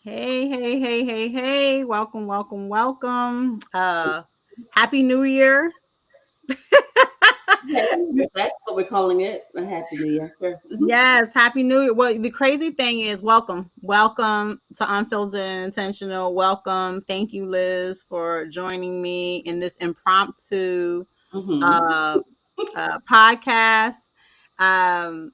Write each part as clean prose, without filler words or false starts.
Hey, hey, hey, hey, hey. Welcome, welcome, welcome. Happy New Year. That's what we're calling it. A happy new year. Sure. Yes, Happy New Year. Well, the crazy thing is, welcome. Welcome to Unfiltered and Intentional. Welcome. Thank you, Liz, for joining me in this impromptu Mm-hmm. uh, podcast. Um,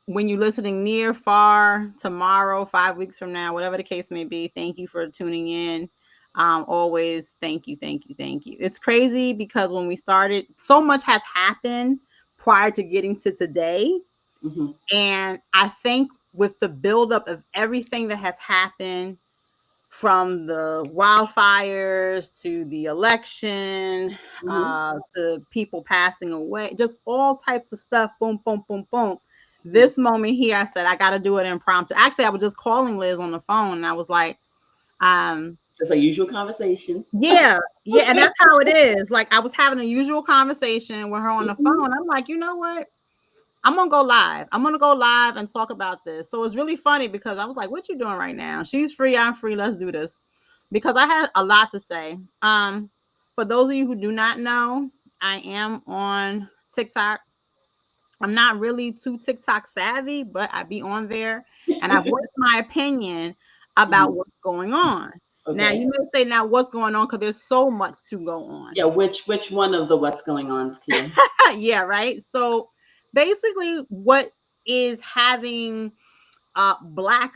when you're listening near, far, tomorrow, 5 weeks from now, whatever the case may be, thank you for tuning in. Always thank you, thank you, thank you. It's crazy because when we started, so much has happened prior to getting to today. Mm-hmm. And I think with the buildup of everything that has happened, from the wildfires to the election, Mm-hmm. to people passing away, just all types of stuff. Boom, boom, boom, boom. This moment here, I said I got to do it impromptu. Actually, I was just calling Liz on the phone, and I was like, um, Just a usual conversation. yeah, yeah, and that's how it is. Like I was having a usual conversation with her on the Mm-hmm. phone. I'm like, you know what? I'm gonna go live. I'm gonna go live and talk about this. So it's really funny because I was like, "What you doing right now?" She's free. I'm free. Let's do this because I had a lot to say. For those of you who do not know, I am on TikTok. I'm not really too TikTok savvy, but I be on there and I voice my opinion about Mm-hmm. what's going on. Now Okay. you may say, "Now what's going on?" Because there's so much to go on. Yeah. Which one of the what's going on's Kia? Yeah, right. So basically, what is having Black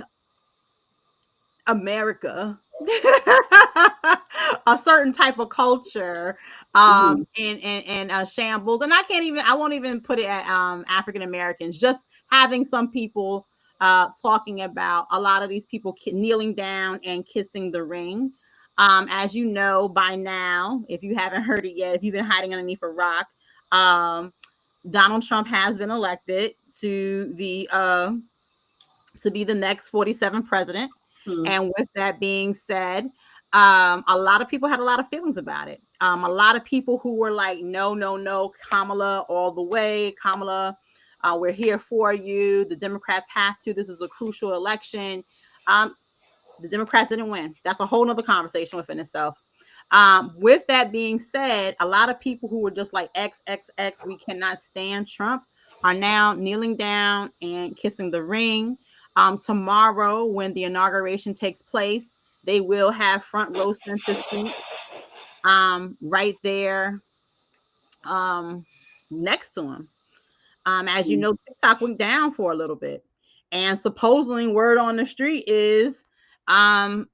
America, a certain type of culture, Mm-hmm. and shambles. And I won't even put it at African Americans. Just having some people talking about a lot of these people kneeling down and kissing the ring. As you know by now, if you haven't heard it yet, if you've been hiding underneath a rock, um, Donald Trump has been elected to be the next 47th president. Mm-hmm. And with that being said, a lot of people had a lot of feelings about it. A lot of people who were like, no, no, no, Kamala all the way. Kamala, we're here for you. The Democrats have to. This is a crucial election. Um, the Democrats didn't win. That's a whole nother conversation within itself. With that being said, a lot of people who were just like XXX, we cannot stand Trump, are now kneeling down and kissing the ring. Tomorrow, when the inauguration takes place, they will have front row center seats right there um, next to him. As you know, TikTok went down for a little bit. And supposedly, word on the street is um,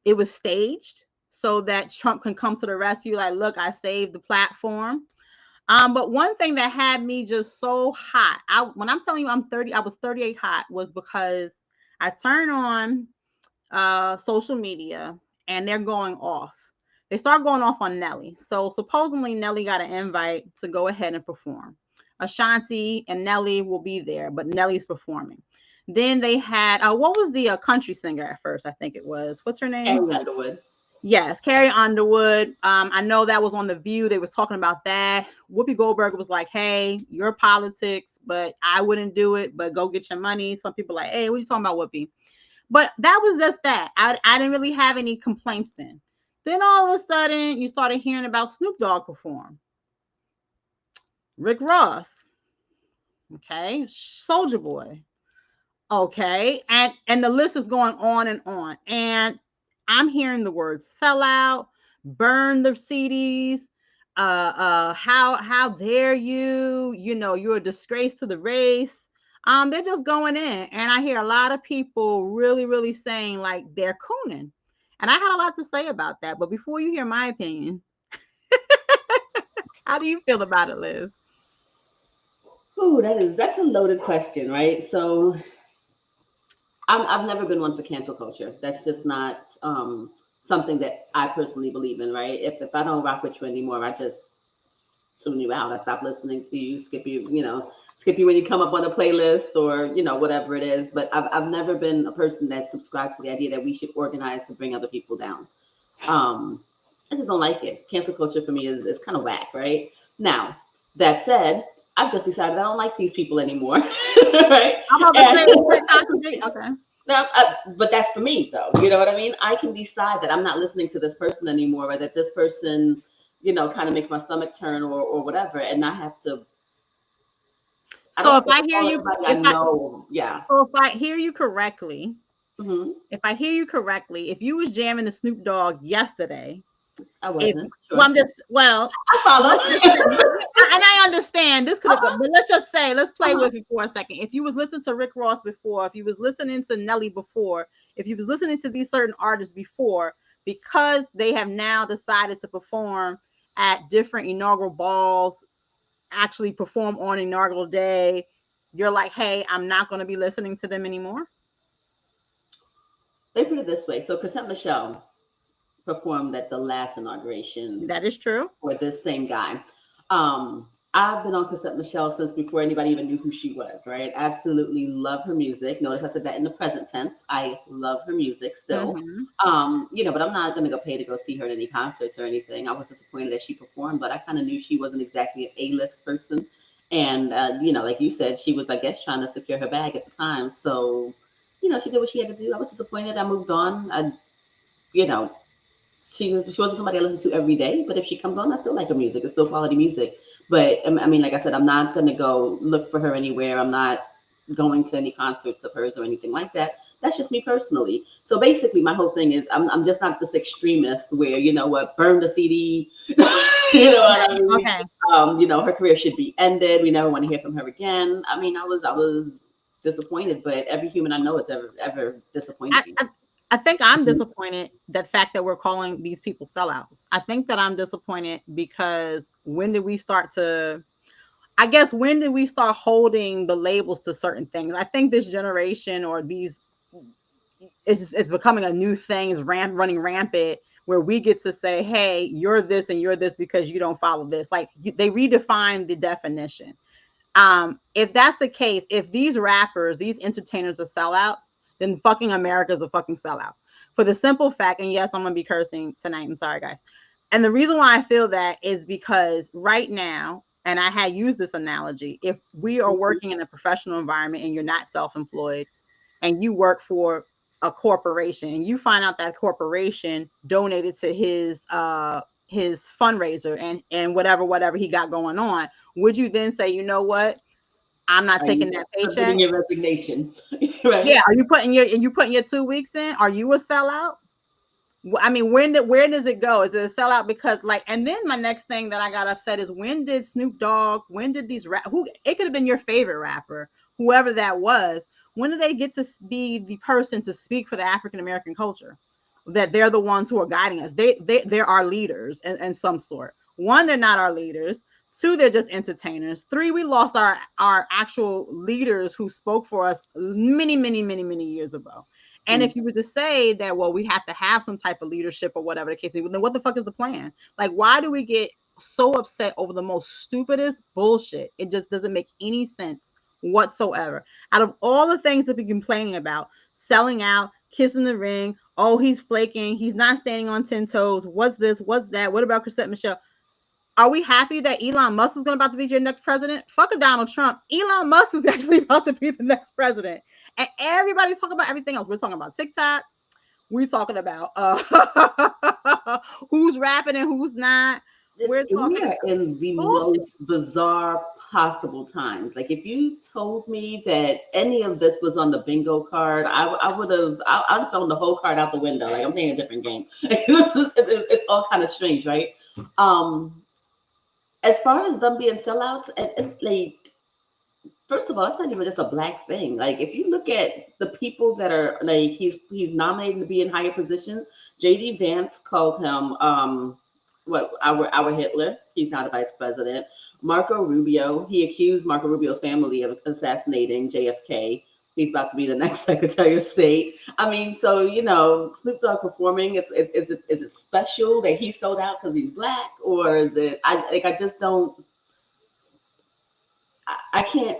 it was staged so that Trump can come to the rescue. Like, look, I saved the platform. But one thing that had me just so hot, when I'm telling you I'm 30, I was 38 hot, was because I turned on social media and they're going off. They start going off on Nelly. So supposedly Nelly got an invite to go ahead and perform. Ashanti and Nelly will be there, but Nelly's performing. Then they had what was the country singer at first? I think it was. What's her name? Carrie Underwood. Yes, Carrie Underwood. I know that was on The View. They was talking about that. Whoopi Goldberg was like, "Hey, your politics, but I wouldn't do it. But go get your money." Some people like, "Hey, what are you talking about, Whoopi?" But that was just that. I didn't really have any complaints then. Then all of a sudden, you started hearing about Snoop Dogg perform, Rick Ross, okay, Soldier Boy, okay, and the list is going on and on. And I'm hearing the words sellout, burn the CDs, how dare you? You know, you're a disgrace to the race. They're just going in, and I hear a lot of people really, really saying like they're cooning, and I had a lot to say about that. But before you hear my opinion, how do you feel about it, Liz? Oh, that's a loaded question, right? So I've never been one for cancel culture. That's just not something that I personally believe in, right? If I don't rock with you anymore, I just tune you out. I stop listening to you, skip you when you come up on a playlist or whatever it is. But I've never been a person that subscribes to the idea that we should organize to bring other people down. Um, I just don't like it. Cancel culture for me is kind of whack, right? Now that said, I've just decided I don't like these people anymore, right? I'm about to And say, is that contradict? Okay. No, but that's for me though. You know what I mean? I can decide that I'm not listening to this person anymore, or that this person, kind of makes my stomach turn, or whatever, and I have to. I So don't if have to I hear call you, everybody I if I know. Yeah. so if I hear you correctly, Hmm. if you was jamming the Snoop Dogg yesterday, I if wasn't well, sure. I'm just well, I let's just say, follow. and I understand this could have, but let's just say, let's play Uh-huh. with it for a second. If you was listening to Rick Ross before, if you was listening to Nelly before, if you was listening to these certain artists before, because they have now decided to perform at different inaugural balls, actually perform on inaugural day, you're like, hey, I'm not going to be listening to them anymore. They put it this way. So Chrisette Michelle performed at the last inauguration That is true. for this same guy. I've been on Chrisette Michelle since before anybody even knew who she was, right? Absolutely love her music. Notice I said that in the present tense. I love her music still. Mm-hmm. But I'm not gonna go pay to go see her at any concerts or anything. I was disappointed that she performed, but I kind of knew she wasn't exactly an A-list person. And like you said, she was, I guess, trying to secure her bag at the time. So, she did what she had to do. I was disappointed. I moved on. You know, she wasn't somebody I listen to every day, but if she comes on, I still like her music. It's still quality music. But I mean, like I said, I'm not gonna go look for her anywhere. I'm not going to any concerts of hers or anything like that. That's just me personally. So basically, my whole thing is I'm just not this extremist where burn the CD. You know what I mean? Okay. Her career should be ended. We never want to hear from her again. I mean, I was disappointed, but every human I know has ever disappointed I, me. I I think I'm Mhm. disappointed that fact that we're calling these people sellouts. I think that I'm disappointed because when did we start to I guess when did we start holding the labels to certain things? I think this generation or these it's becoming a new thing is running rampant where we get to say, hey, you're this and you're this because you don't follow this. Like they redefine the definition. If that's the case, if these rappers, these entertainers are sellouts, then fucking America's a fucking sellout. For the simple fact, and yes, I'm gonna be cursing tonight. I'm sorry, guys. And the reason why I feel that is because right now, and I had used this analogy, if we are working in a professional environment and you're not self-employed and you work for a corporation and you find out that corporation donated to his fundraiser and whatever he got going on, would you then say, you know what, I'm not Are taking you that submitting paycheck? your resignation? Right. Yeah, are you putting your 2 weeks in? Are you a sellout? I mean, where does it go? Is it a sellout because like? And then my next thing that I got upset is when did Snoop Dogg? When did these who? It could have been your favorite rapper, whoever that was. When did they get to be the person to speak for the African American culture? That they're the ones who are guiding us. They're our leaders in some sort. One, they're not our leaders. Two, they're just entertainers. Three, we lost our actual leaders who spoke for us many years ago. And Mm. if you were to say that, well, we have to have some type of leadership or whatever the case may be, then what the fuck is the plan? Like, why do we get so upset over the most stupidest bullshit? It just doesn't make any sense whatsoever. Out of all the things that we're complaining about, selling out, kissing the ring, oh, he's flaking, he's not standing on 10 toes, what's this, what's that, what about Chrisette Michelle? Are we happy that Elon Musk is going to about to be your next president? Fuck a Donald Trump. Elon Musk is actually about to be the next president. And everybody's talking about everything else. We're talking about TikTok. We're talking about who's rapping and who's not. We're We talking are in the bullshit. most bizarre possible times. Like if you told me that any of this was on the bingo card, I would have I'd have thrown the whole card out the window. Like I'm playing a different game. It's all kind of strange, right? Um, as far as them being sellouts, like first of all, it's not even just a black thing. Like if you look at the people that are like he's nominated to be in higher positions, JD Vance called him our Hitler. He's not a vice president. Marco Rubio, he accused Marco Rubio's family of assassinating JFK. He's about to be the next Secretary of State. I mean, so Snoop Dogg performing. Is it special that he sold out because he's black, or is it? I just don't. I can't.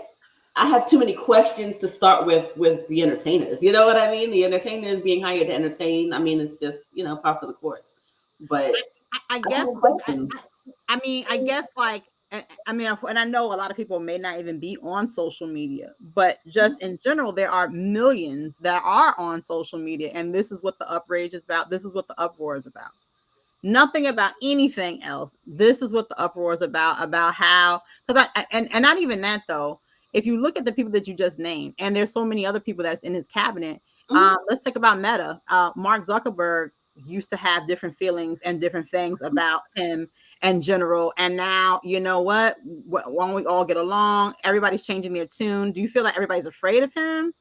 I have too many questions to start with the entertainers. You know what I mean? The entertainers being hired to entertain. I mean, it's just par for the course. But I I guess have questions. I mean, I guess like I mean, and I know a lot of people may not even be on social media, but just in general, there are millions that are on social media, and this is what the outrage is about. This is what the uproar is about. Nothing about anything else. This is what the uproar is about how, because and not even that though. If you look at the people that you just named, and there's so many other people that's in his cabinet. Let's talk about Meta. Mark Zuckerberg used to have different feelings and different things about him in general, and now you know what? When we all get along, everybody's changing their tune. Do you feel like everybody's afraid of him?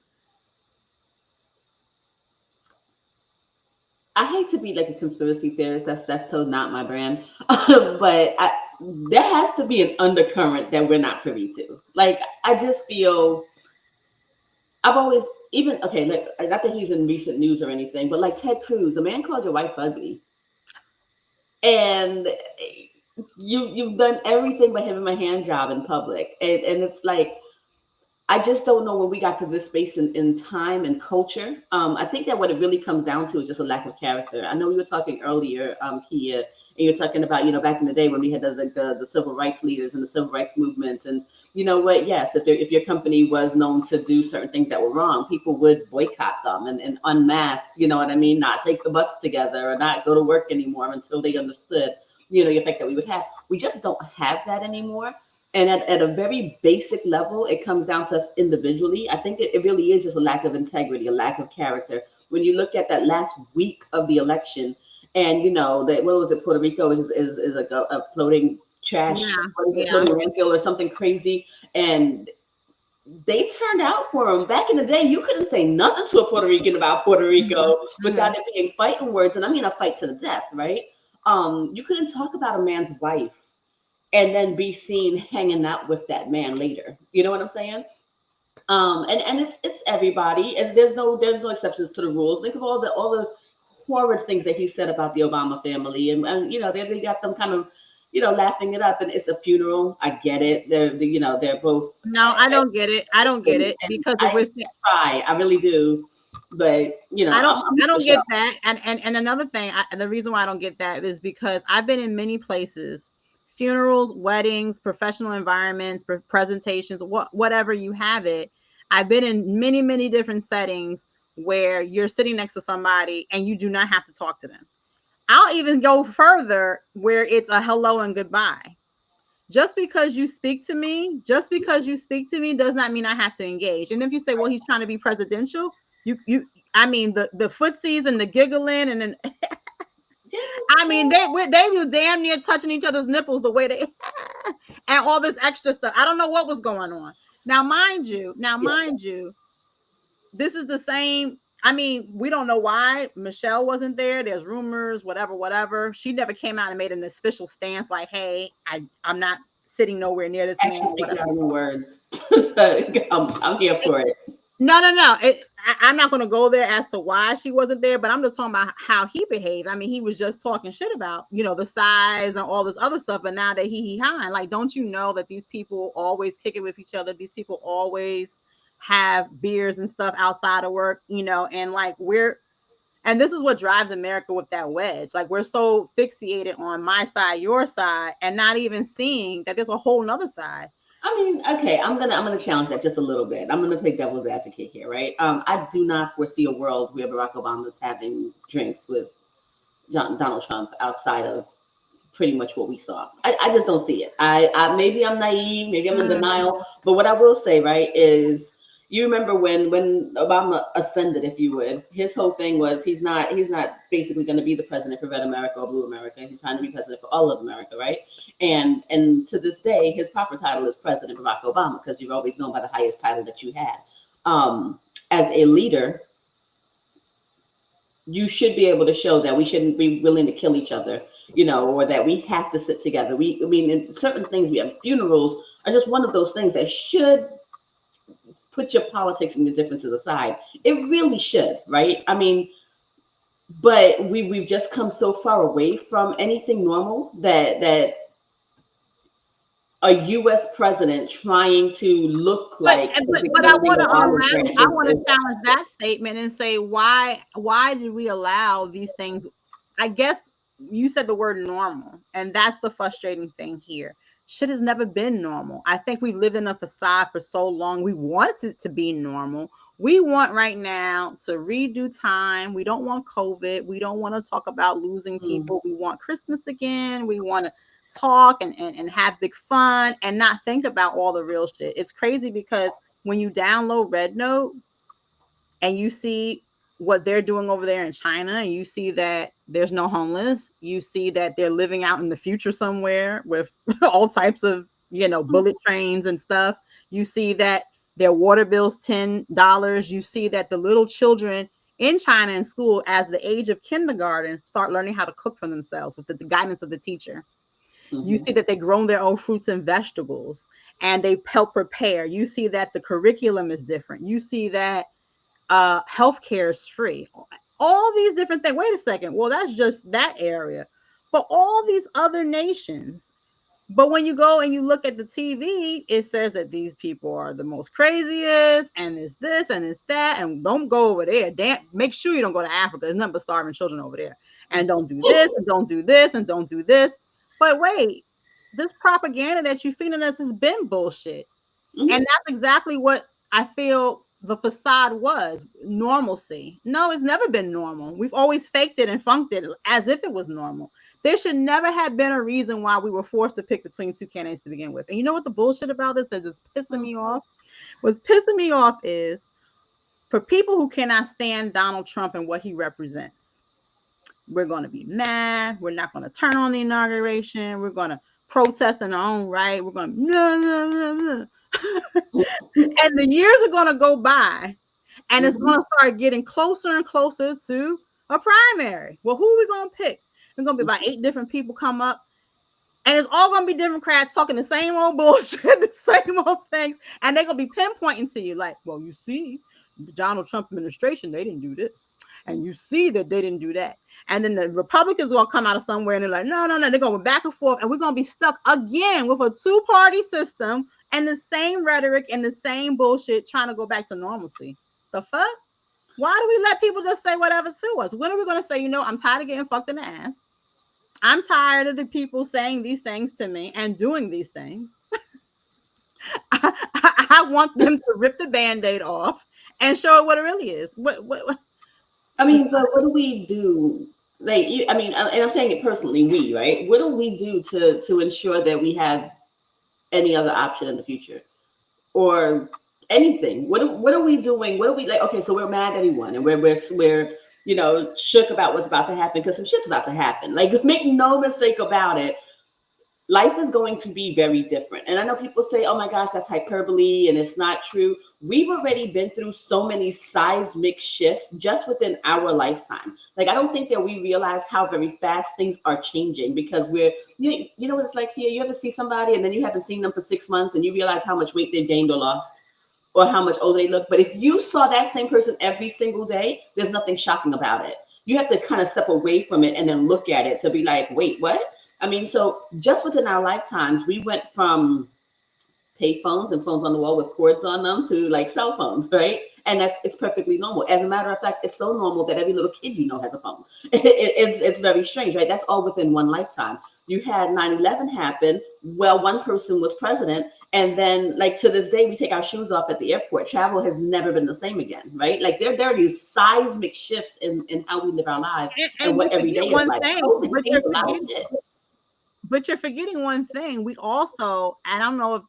I hate to be like a conspiracy theorist. That's so not my brand. But there has to be an undercurrent that we're not privy to. Like I just feel I've always even okay. Like not that he's in recent news or anything, but like Ted Cruz, a man called your wife ugly, and you've done everything but having my hand job in public, and it's like I just don't know when we got to this space in time and culture. I think that what it really comes down to is just a lack of character. I know we were talking earlier, Kia, and you're talking about, back in the day when we had the civil rights leaders and the civil rights movements. And you know what? Yes, if your company was known to do certain things that were wrong, people would boycott them and unmask, you know what I mean? Not take the bus together or not go to work anymore until they understood, the effect that we would have. We just don't have that anymore. And at a very basic level, it comes down to us individually. I think it really is just a lack of integrity, a lack of character. When you look at that last week of the election, and that what was it, Puerto Rico is like a floating trash, floating landfill or something crazy, and they turned out for him. Back in the day, you couldn't say nothing to a Puerto Rican about Puerto Rico without it being fighting words, and I mean a fight to the death, right? You couldn't talk about a man's wife and then be seen hanging out with that man later. You know what I'm saying? And it's everybody. There's no exceptions to the rules. Think of all the horrid things that he said about the Obama family, and they got them kind of laughing it up. And it's a funeral. I get it. They're both. No, I don't get it. I don't get it because if we're I really do. But I don't get that. And another thing, the reason why I don't get that is because I've been in many places. Funerals, weddings, professional environments, presentations, whatever you have it. I've been in many, many different settings where you're sitting next to somebody and you do not have to talk to them. I'll even go further where it's a hello and goodbye. Just because you speak to me does not mean I have to engage. And if you say, well, he's trying to be presidential, I mean, the footsies and the giggling and then I mean, they were damn near touching each other's nipples the way they and all this extra stuff. I don't know what was going on. Now, mind you, this is the same. I mean, we don't know why Michelle wasn't there. There's rumors, whatever. She never came out and made an official stance like, "Hey, I'm not sitting nowhere near this man." Speaking out in words, so I'm here for it. No. I'm not going to go there as to why she wasn't there, but I'm just talking about how he behaved. I mean, he was just talking shit about, the size and all this other stuff. But now that he like, don't you know that these people always kick it with each other? These people always have beers and stuff outside of work, and like and this is what drives America with that wedge. Like we're so fixated on my side, your side, and not even seeing that there's a whole nother side. I mean, okay, I'm gonna challenge that just a little bit. I'm gonna play devil's advocate here, right? I do not foresee a world where Barack Obama is having drinks with Donald Trump outside of pretty much what we saw. I just don't see it. I maybe I'm naive, maybe I'm in denial, but what I will say, right, is you remember when Obama ascended, if you would, his whole thing was he's not basically going to be the president for Red America or Blue America. He's trying to be president for all of America, right? And to this day, his proper title is President Barack Obama because you're always known by the highest title that you had. As a leader, you should be able to show that we shouldn't be willing to kill each other, or that we have to sit together. In certain things, we have funerals are just one of those things that should put your politics and your differences aside. It really should, right? I mean, but we've just come so far away from anything normal that a U.S. president trying to look like. But I want to challenge that statement and say why did we allow these things? I guess you said the word normal, and that's the frustrating thing here. shit has never been normal. I think we've lived in a facade for so long. We want it to be normal. We want right now to redo time. We don't want COVID. We don't want to talk about losing Mm. people. We want Christmas again. We want to talk and have big fun and not think about all the real shit. It's crazy because when you download Red Note and you see what they're doing over there in China, and you see that there's no homeless, you see that they're living out in the future somewhere with all types of, bullet trains and stuff. You see that their water bill's $10. You see that the little children in China in school, as the age of kindergarten, start learning how to cook for themselves with the guidance of the teacher. You see that they grown their own fruits and vegetables and they help prepare. You see that the curriculum is different. You see that healthcare is free. All these different things. Wait a second. Well, that's just that area. But all these other nations. But when you go and you look at the TV, it says that these people are the most craziest, and it's this and it's that, and don't go over there. Make sure you don't go to Africa. There's nothing but starving children over there. And don't do this, and don't do this, and don't do this. But wait, this propaganda that you're feeding us has been bullshit. Mm-hmm. And that's exactly what I feel the facade was, normalcy. No, it's never been normal. We've always faked it and funked it as if it was normal. There should never have been a reason why we were forced to pick between two candidates to begin with. And you know what the bullshit about this that is pissing me off? What's pissing me off is for people who cannot stand Donald Trump and what he represents. We're going to be mad. We're not going to turn on the inauguration. We're going to protest in our own right. We're going to no. And the years are going to go by, and it's going to start getting closer and closer to a primary. Well, who are we going to pick? There's going to be about 8 different people come up, and it's all going to be Democrats talking the same old bullshit, the same old things, and they're going to be pinpointing to you like, well, you see, the Donald Trump administration, they didn't do this. And you see that they didn't do that. And then the Republicans will come out of somewhere and they're like, no. They're going back and forth. And we're going to be stuck again with a 2-party system and the same rhetoric and the same bullshit trying to go back to normalcy. The fuck? Why do we let people just say whatever to us? When are we going to say, I'm tired of getting fucked in the ass. I'm tired of the people saying these things to me and doing these things. I want them to rip the Band-Aid off and show it what it really is. What? I mean, but what do we do? Like, and I'm saying it personally, we, right? What do we do to ensure that we have any other option in the future, or anything? What are we doing? What are we like? Okay, so we're mad that he won, and we're shook about what's about to happen because some shit's about to happen. Like, make no mistake about it. Life is going to be very different. And I know people say, oh my gosh, that's hyperbole and it's not true. We've already been through so many seismic shifts just within our lifetime. Like, I don't think that we realize how very fast things are changing because you know what it's like here? You ever see somebody and then you haven't seen them for 6 months and you realize how much weight they've gained or lost or how much older they look. But if you saw that same person every single day, there's nothing shocking about it. You have to kind of step away from it and then look at it to be like, wait, what? I mean, so just within our lifetimes, we went from pay phones and phones on the wall with cords on them to like cell phones, right? And it's perfectly normal. As a matter of fact, it's so normal that every little kid has a phone. It's very strange, right? That's all within one lifetime. You had 9/11 happen. Well, one person was president. And then, like, to this day, we take our shoes off at the airport. Travel has never been the same again, right? Like, there are these seismic shifts in how we live our lives and what every day is like. But you're forgetting one thing. We also, I don't know if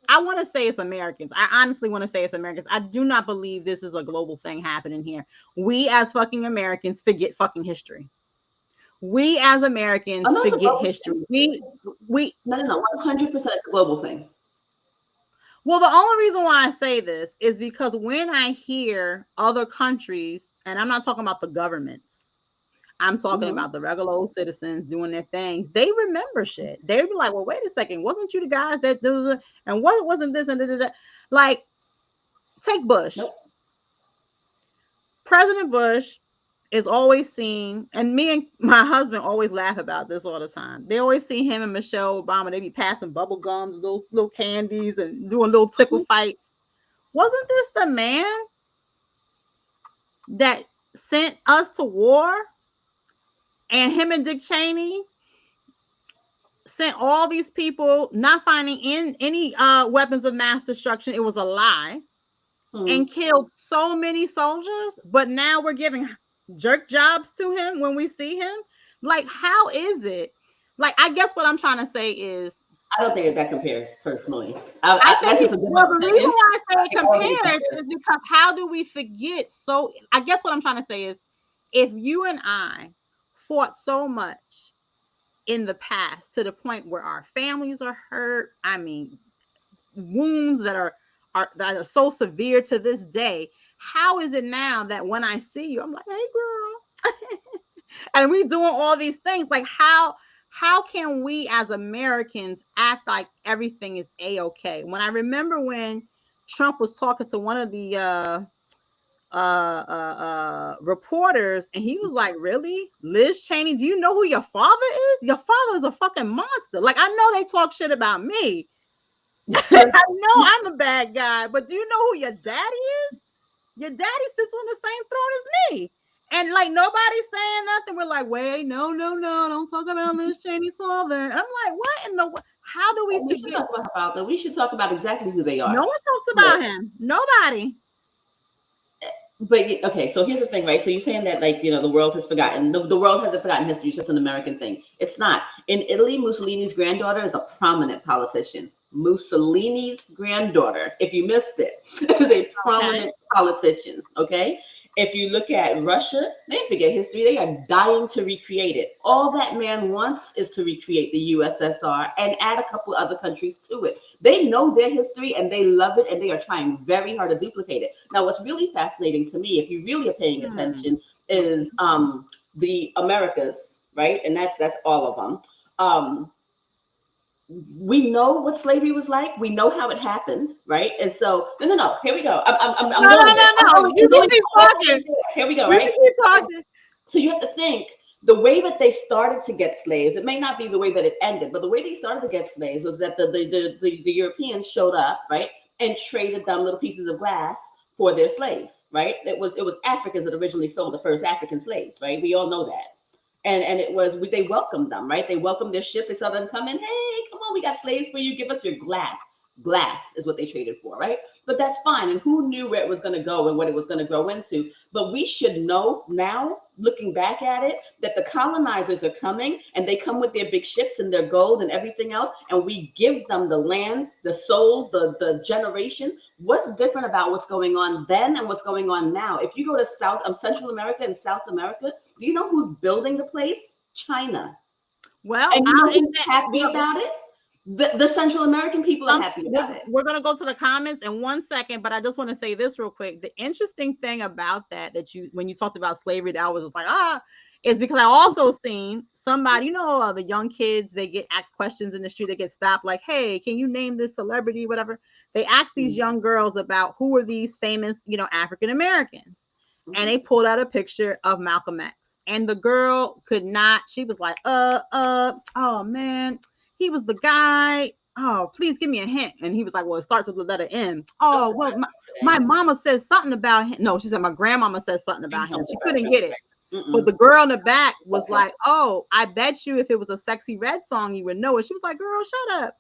I want to say it's Americans. I honestly want to say it's Americans. I do not believe this is a global thing happening here. We as fucking Americans forget fucking history. We as Americans forget history. We No, 100% it's a global thing. Well, the only reason why I say this is because when I hear other countries, and I'm not talking about the governments, I'm talking about the regular old citizens doing their things. They remember shit. They be like, well, wait a second. Wasn't you the guys that did, and what wasn't this and da. Like, take Bush. Nope. President Bush is always seen, and me and my husband always laugh about this all the time. They always see him and Michelle Obama. They be passing bubble gums, those little candies, and doing little tickle fights. Wasn't this the man that sent us to war? And him and Dick Cheney sent all these people, not finding in any weapons of mass destruction. It was a lie, and killed so many soldiers. But now we're giving jerk jobs to him when we see him. Like, how is it? Like, I guess what I'm trying to say is, I don't think that compares personally. I think that's just a well, the reason opinion. why I say it I don't think compares is because how do we forget? So I guess what I'm trying to say is, if you and I fought so much in the past to the point where our families are hurt, I mean, wounds that are so severe to this day, how is it now that when I see you, I'm like, hey girl, and we doing all these things? Like, how can we as Americans act like everything is a-okay? When I remember when Trump was talking to one of the reporters, and he was like, really, Liz Cheney, do you know who your father is? Your father is a fucking monster. Like, I know they talk shit about me. I know I'm a bad guy, but do you know who your daddy is? Your daddy sits on the same throne as me. And like, nobody's saying nothing. We're like, wait, no, don't talk about Liz Cheney's father. I'm like, what in the, how do we we forget? should talk about that. We should talk about exactly who they are. No one talks about him. Nobody. But okay, so here's the thing, right? So you're saying that, like, the world has forgotten. The world hasn't forgotten history. It's just an American thing. It's not. In Italy, Mussolini's granddaughter is a prominent politician. Mussolini's granddaughter, if you missed it, is a prominent politician. Okay. If you look at Russia, they forget history. They are dying to recreate it. All that man wants is to recreate the USSR and add a couple other countries to it. They know their history and they love it, and they are trying very hard to duplicate it. Now, what's really fascinating to me, if you really are paying attention, is the Americas, right? And that's all of them. We know what slavery was like. We know how it happened, right? And so, no. Here we go. No. You can keep talking. Here we go, right? You can keep talking. So you have to think, the way that they started to get slaves, it may not be the way that it ended, but the way they started to get slaves was that the Europeans showed up, right, and traded them little pieces of glass for their slaves, right? It was Africans that originally sold the first African slaves, right? We all know that. And it was, they welcomed them, right? They welcomed their ships. They saw them come in. Hey, come on, we got slaves for you. Give us your glass. Glass is what they traded for, right? But that's fine. And who knew where it was going to go and what it was going to grow into? But we should know now, looking back at it, that the colonizers are coming, and they come with their big ships and their gold and everything else, and we give them the land, the souls, the generations. What's different about what's going on then and what's going on now? If you go to Central America and South America, do you know who's building the place? China. Well, and you know who's happy about it? The Central American people are happy about it. We're going to go to the comments in 1 second, but I just want to say this real quick. The interesting thing about that when you talked about slavery, that I was just like, is because I also seen somebody, the young kids, they get asked questions in the street, they get stopped like, hey, can you name this celebrity, whatever. They ask these young girls about who are these famous, African Americans. And they pulled out a picture of Malcolm X. And the girl could not, she was like, oh man, he was the guy. Oh, please give me a hint. And he was like, well, it starts with the letter M. Oh, well, my mama said something about him. No, she said my grandmama said something about him. She couldn't get it. But the girl in the back was like, oh, I bet you if it was a Sexy Red song, you would know it. She was like, girl, shut up.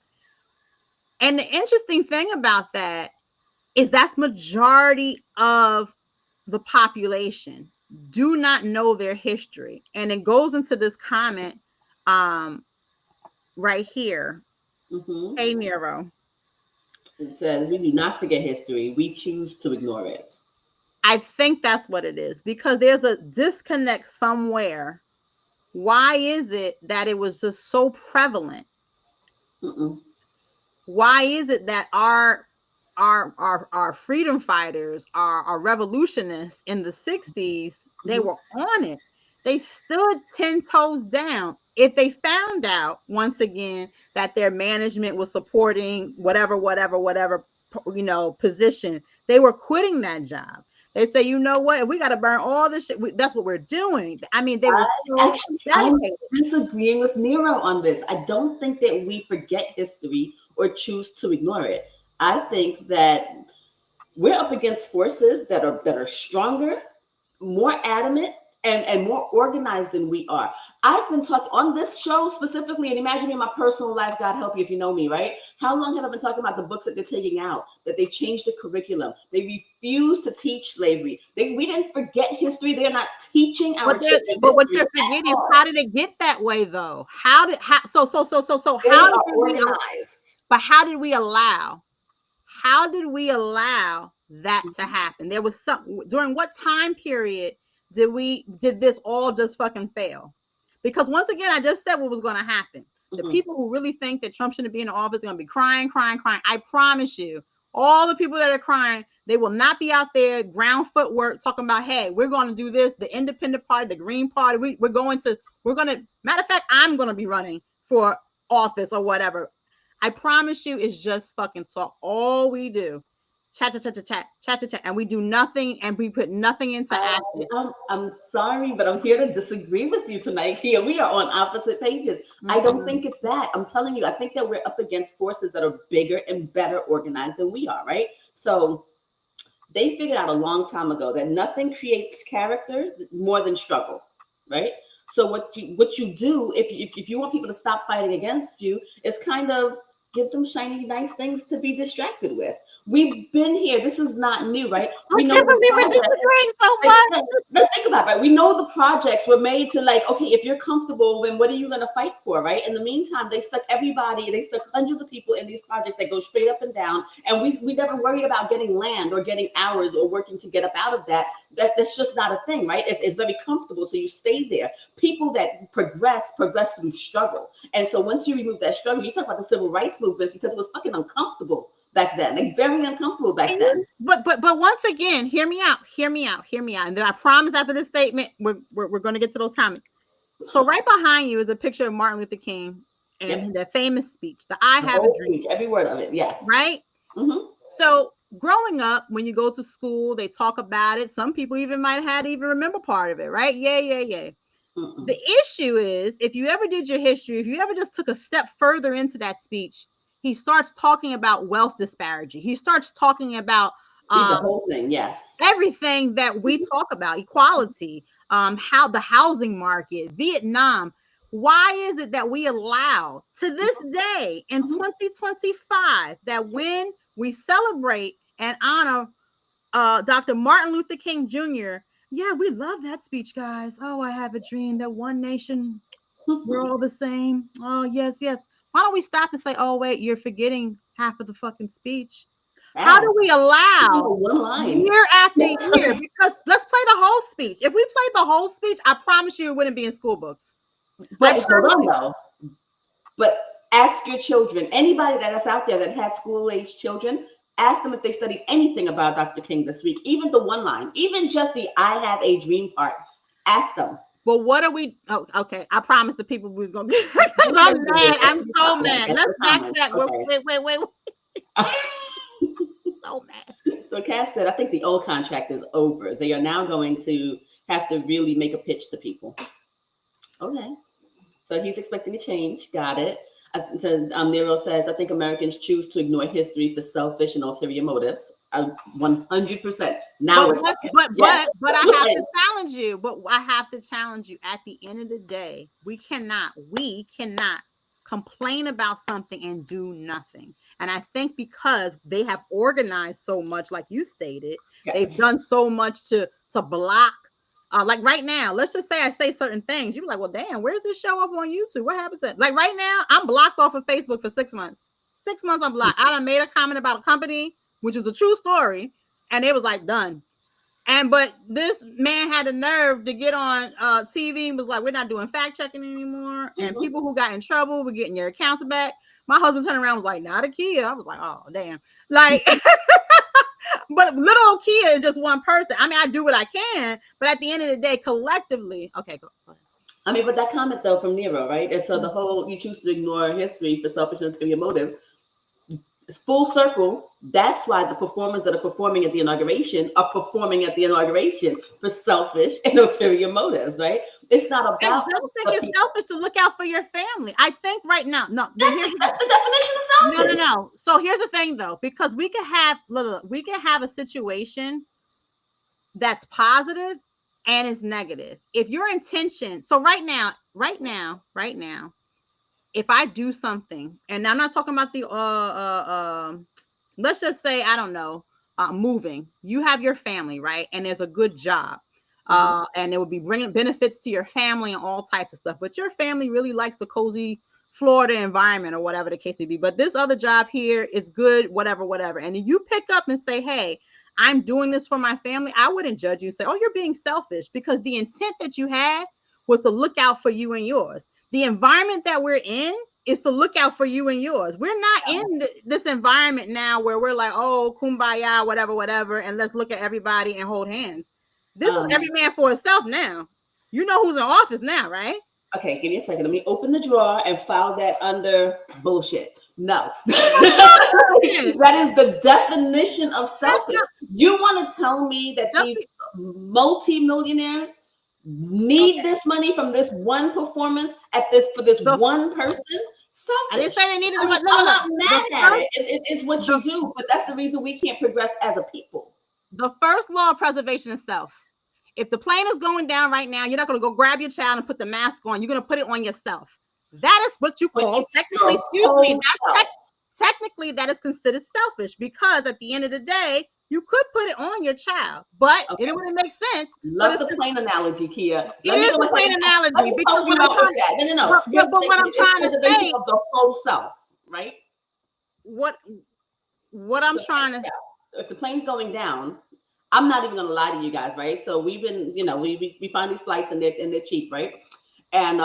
And the interesting thing about that is that's majority of the population do not know their history. And it goes into this comment right here. Hey, Nero. It says, we do not forget history. We choose to ignore it. I think that's what it is, because there's a disconnect somewhere. Why is it that it was just so prevalent? Why is it that our freedom fighters, our revolutionists in the 60s, they were on it. They stood 10 toes down. If they found out, once again, that their management was supporting whatever, position, they were quitting that job. They say, you know what? We got to burn all this shit. That's what we're doing. I mean, I'm disagreeing with Nero on this. I don't think that we forget history or choose to ignore it. I think that we're up against forces that are stronger, more adamant, and more organized than we are. I've been talking on this show specifically, and imagine me in my personal life, God help you if you know me, right? How long have I been talking about the books that they're taking out, that they've changed the curriculum? They refuse to teach slavery. We didn't forget history. They're not teaching our children but what history you're at forgetting is, all. how did it get that way though? So They how are did organized. but how did we allow that to happen? There was some, during what time period did this all just fucking fail? Because once again, I just said what was going to happen. The people who really think that Trump shouldn't be in the office are going to be crying. I promise you, all the people that are crying, they will not be out there ground footwork talking about, hey, we're going to do this. The independent party, the Green Party, we're going to, matter of fact, I'm going to be running for office or whatever. I promise you, it's just fucking talk. All we do, chat, and we do nothing, and we put nothing into action. I'm sorry, but I'm here to disagree with you tonight, Kia. We are on opposite pages. I don't think it's that. I'm telling you, I think that we're up against forces that are bigger and better organized than we are, right? So they figured out a long time ago that nothing creates character more than struggle, right? So what you do if you want people to stop fighting against you is kind of give them shiny, nice things to be distracted with. We've been here. This is not new, right? We can't believe we're disagreeing so much. Let's think about it, right? We know the projects were made to, like, okay, if you're comfortable, then what are you going to fight for, right? In the meantime, they stuck hundreds of people in these projects that go straight up and down. And we never worried about getting land or getting hours or working to get up out of that. That's just not a thing, right? It's very comfortable. So you stay there. People that progress through struggle. And so once you remove that struggle, you talk about the civil rights movements, because it was fucking uncomfortable back then, like very uncomfortable back then. But once again, hear me out. And then I promise after this statement, we're going to get to those comments. So right behind you is a picture of Martin Luther King and the famous speech, the I Have a Dream. Every word of it, yes. Right? Mm-hmm. So growing up, when you go to school, they talk about it. Some people even might have even remember part of it, right? Yeah. Mm-mm. The issue is, if you ever did your history, if you ever just took a step further into that speech, he starts talking about wealth disparity. He starts talking about the whole thing, yes. Everything that we talk about, equality, how the housing market, Vietnam. Why is it that we allow to this day in 2025 that when we celebrate and honor Dr. Martin Luther King Jr., yeah, we love that speech, guys. Oh, I have a dream that one nation, we're all the same. Oh, yes. Why don't we stop and say, oh, wait, you're forgetting half of the fucking speech? How do we allow year after year? Because let's play the whole speech. If we played the whole speech, I promise you it wouldn't be in school books. But hold on, though. But ask your children, anybody that is out there that has school-age children, ask them if they studied anything about Dr. King this week, even the one line, even just the I have a dream part. Ask them. Well, what are we? Oh, okay. I promise the people we was gonna get. I'm mad. I'm so mad. Let's backtrack. Okay. Wait. So mad. So Cash said, I think the old contract is over. They are now going to have to really make a pitch to people. Okay. So he's expecting a change. Got it. Nero says, I think Americans choose to ignore history for selfish and ulterior motives. 100%. Now but I have to challenge you. But I have to challenge you. At the end of the day, we cannot complain about something and do nothing. And I think because they have organized so much, like you stated, they've done so much to block. Like right now, let's just say I say certain things. You're like, well, damn, where's this show up on YouTube? What happens? Like right now, I'm blocked off of Facebook for 6 months. 6 months I'm blocked. I done made a comment about a company, which was a true story, and it was like done. But this man had the nerve to get on TV and was like, we're not doing fact checking anymore. And people who got in trouble were getting their accounts back. My husband turned around and was like, not a Kia. I was like, oh, damn. Like, but little Kia is just one person. I mean, I do what I can, but at the end of the day, collectively, okay, go ahead. I mean, but that comment though from Nero, right? And so the whole, you choose to ignore history for selfish and ulterior motives. It's full circle. That's why the performers that are performing at the inauguration are performing at the inauguration for selfish and ulterior motives, right? It's not about. I don't think it's selfish to look out for your family. I think right now, no. That's the definition of selfish. No. So here's the thing, though, because we can have a situation that's positive, and it's negative. If your intention, so right now, if I do something, and I'm not talking about the let's just say, I don't know, moving. You have your family, right? And there's a good job. And it would be bringing benefits to your family and all types of stuff. But your family really likes the cozy Florida environment or whatever the case may be. But this other job here is good, whatever. And you pick up and say, hey, I'm doing this for my family. I wouldn't judge you and say, oh, you're being selfish, because the intent that you had was to look out for you and yours. The environment that we're in is to look out for you and yours. We're not in this environment now where we're like, oh, kumbaya, whatever, and let's look at everybody and hold hands. This is every man for himself now. You know who's in office now, right? Okay, give me a second. Let me open the drawer and file that under bullshit. No. That is the definition of selfish. You want to tell me that these multi-millionaires need this money from this one performance for this one person? Selfish. I didn't say they needed it. I'm not mad at it. It's what you do, but that's the reason we can't progress as a people. The first law of preservation is self. If the plane is going down right now, you're not going to go grab your child and put the mask on. You're going to put it on yourself. That is what you call technically. Technically, that is considered selfish, because at the end of the day, you could put it on your child, but it wouldn't make sense. Love the plane analogy, Kia. It is the plane analogy, because what I'm trying, no. But what I'm trying to say of the whole self, right? What I'm trying to. If the plane's going down, I'm not even going to lie to you guys, right? So we've been, we find these flights and they're cheap, right? And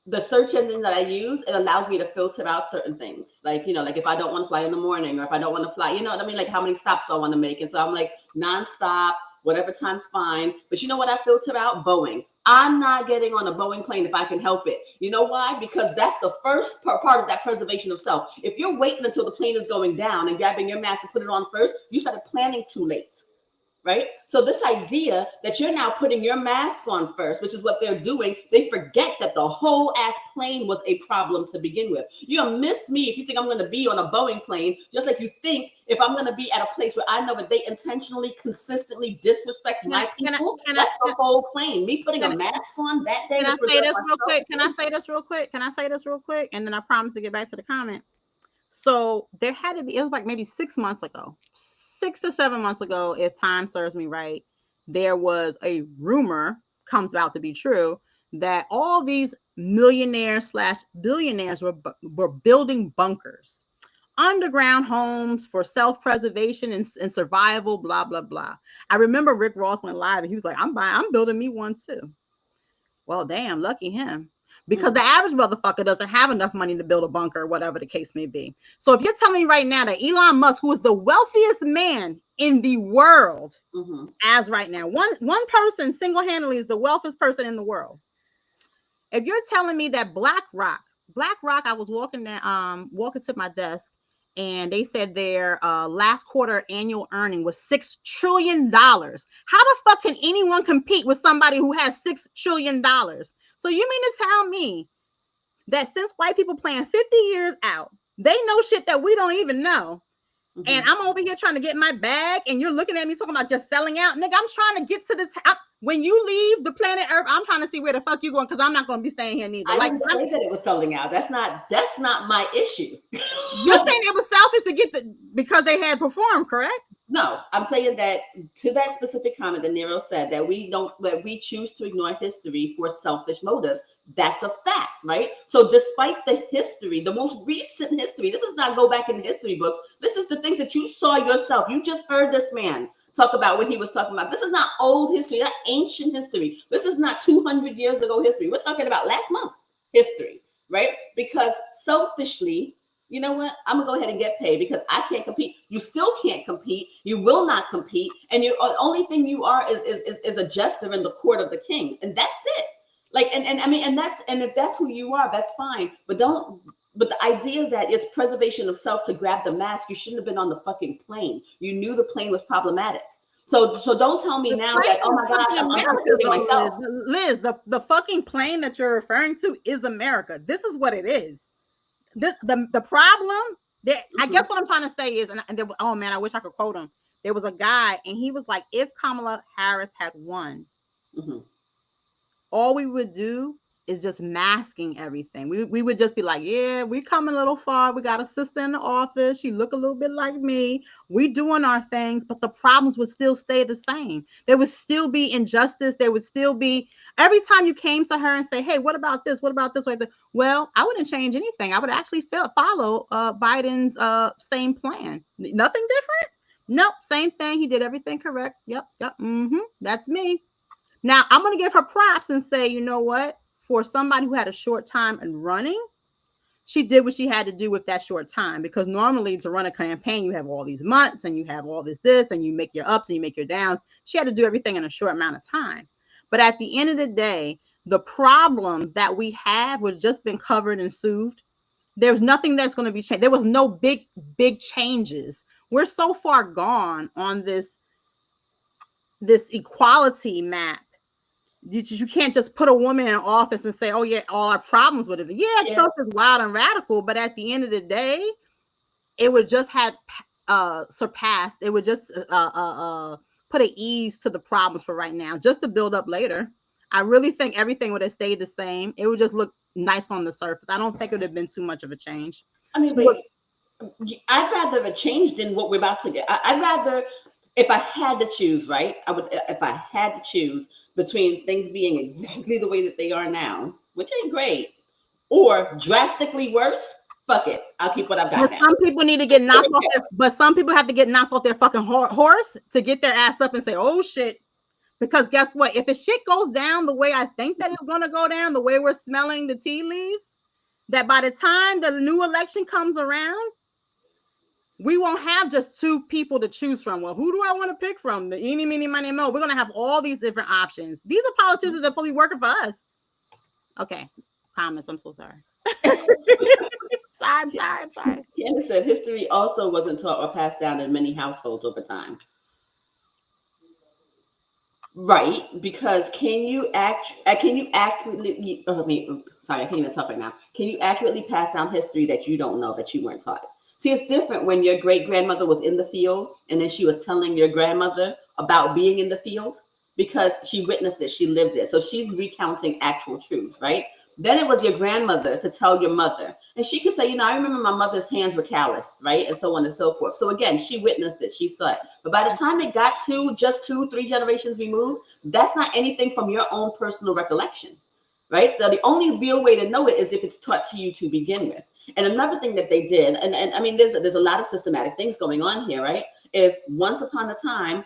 the search engine that I use, it allows me to filter out certain things. Like, like if I don't want to fly in the morning, or if I don't want to fly, you know what I mean? Like how many stops do I want to make? And so I'm like, nonstop, whatever time's fine. But you know what I filter out? Boeing. I'm not getting on a Boeing plane if I can help it. You know why? Because that's the first part of that preservation of self. If you're waiting until the plane is going down and grabbing your mask to put it on first, you started planning too late. Right? So this idea that you're now putting your mask on first, which is what they're doing, they forget that the whole ass plane was a problem to begin with. You'll miss me if you think I'm going to be on a Boeing plane, just like you think if I'm going to be at a place where I know that they intentionally, consistently disrespect my people. That's the whole plane. Me putting a mask on that day. Can I say this real quick? Can I say this real quick? And then I promise to get back to the comment. So there had to be, it was like maybe 6 months ago. 6 to 7 months ago, if time serves me right, there was a rumor, comes out to be true, that all these millionaires/billionaires were building bunkers, underground homes for self-preservation and survival, blah, blah, blah. I remember Rick Ross went live and he was like, I'm building me one too. Well, damn, lucky him. Because the average motherfucker doesn't have enough money to build a bunker, whatever the case may be. So if you're telling me right now that Elon Musk, who is the wealthiest man in the world, as right now, one person single-handedly is the wealthiest person in the world. If you're telling me that BlackRock, I was walking to my desk, and they said their last quarter annual earning was $6 trillion. How the fuck can anyone compete with somebody who has $6 trillion? So you mean to tell me that since white people plan 50 years out, they know shit that we don't even know? And I'm over here trying to get my bag, and you're looking at me talking about just selling out. Nigga, I'm trying to get to the top. When you leave the planet Earth, I'm trying to see where the fuck you going, because I'm not going to be staying here neither. I didn't say that it was selling out. That's not my issue. You're saying it was selfish to get because they had performed, correct? No, I'm saying that to that specific comment that Nero said, that we choose to ignore history for selfish motives. That's a fact, right? So despite the history, the most recent history, this is not go back in the history books. This is the things that you saw yourself. You just heard this man talk about what he was talking about. This is not old history, not ancient history. This is not 200 years ago history. We're talking about last month history, right? Because selfishly, you know what? I'm gonna go ahead and get paid because I can't compete. You still can't compete. You will not compete, and the only thing you are is a jester in the court of the king, and that's it. Like, and I mean, and if that's who you are, that's fine. But the idea that it's preservation of self to grab the mask, you shouldn't have been on the fucking plane. You knew the plane was problematic. So don't tell me now that, oh my gosh, I'm saving myself. Liz, the fucking plane that you're referring to is America. This is what it is. The problem that I guess what I'm trying to say is, oh man, I wish I could quote him. There was a guy, and he was like, if Kamala Harris had won, Mm-hmm. all we would do is just masking everything. We would just be like, yeah, we coming a little far. We got a sister in the office. She look a little bit like me. We doing our things, but the problems would still stay the same. There would still be injustice. There would still be, every time you came to her and say, hey, what about this? What about this? Well, I wouldn't change anything. I would actually follow Biden's same plan. Nothing different. Nope, same thing. He did everything correct. Yep. That's me. Now, I'm going to give her props and say, you know what? For somebody who had a short time in running, she did what she had to do with that short time. Because normally to run a campaign, you have all these months and you have all this, and you make your ups and you make your downs. She had to do everything in a short amount of time. But at the end of the day, the problems that we have would have just been covered and soothed. There's nothing that's going to be changed. There was no big changes. We're so far gone on this equality map. You can't just put a woman in office and say, oh yeah, all our problems would have been. Yeah, Trump is wild and radical, but at the end of the day, it would just have surpassed. It would just put an ease to the problems for right now, just to build up later. I really think everything would have stayed the same. It would just look nice on the surface. I don't think it would have been too much of a change. I mean, but I'd rather a change than what we're about to get. I'd rather, if I had to choose, right? If I had to choose between things being exactly the way that they are now, which ain't great, or drastically worse, fuck it. I'll keep what I've got now. Some people need to get knocked off but some people have to get knocked off their fucking horse to get their ass up and say, oh shit. Because guess what? If the shit goes down the way I think that it's going to go down, the way we're smelling the tea leaves, that by the time the new election comes around, we won't have just two people to choose from. Well, who do I want to pick from? The eeny, meeny, miny, mo. We're going to have all these different options. These are politicians that probably working for us. Okay. Comments. I'm so sorry. I'm sorry. Candace said history also wasn't taught or passed down in many households over time. Right, because can you accurately? Sorry, I can't even talk right now. Can you accurately pass down history that you don't know, that you weren't taught? See, it's different when your great grandmother was in the field and then she was telling your grandmother about being in the field because she witnessed it, she lived it. So she's recounting actual truth, right? Then it was your grandmother to tell your mother. And she could say, you know, I remember my mother's hands were calloused, right? And so on and so forth. So again, she witnessed it, she saw it. But by the time it got to just 2-3 generations removed, that's not anything from your own personal recollection, right? The only real way to know it is if it's taught to you to begin with. And another thing that they did, and I mean, there's a lot of systematic things going on here, right? Is once upon a time,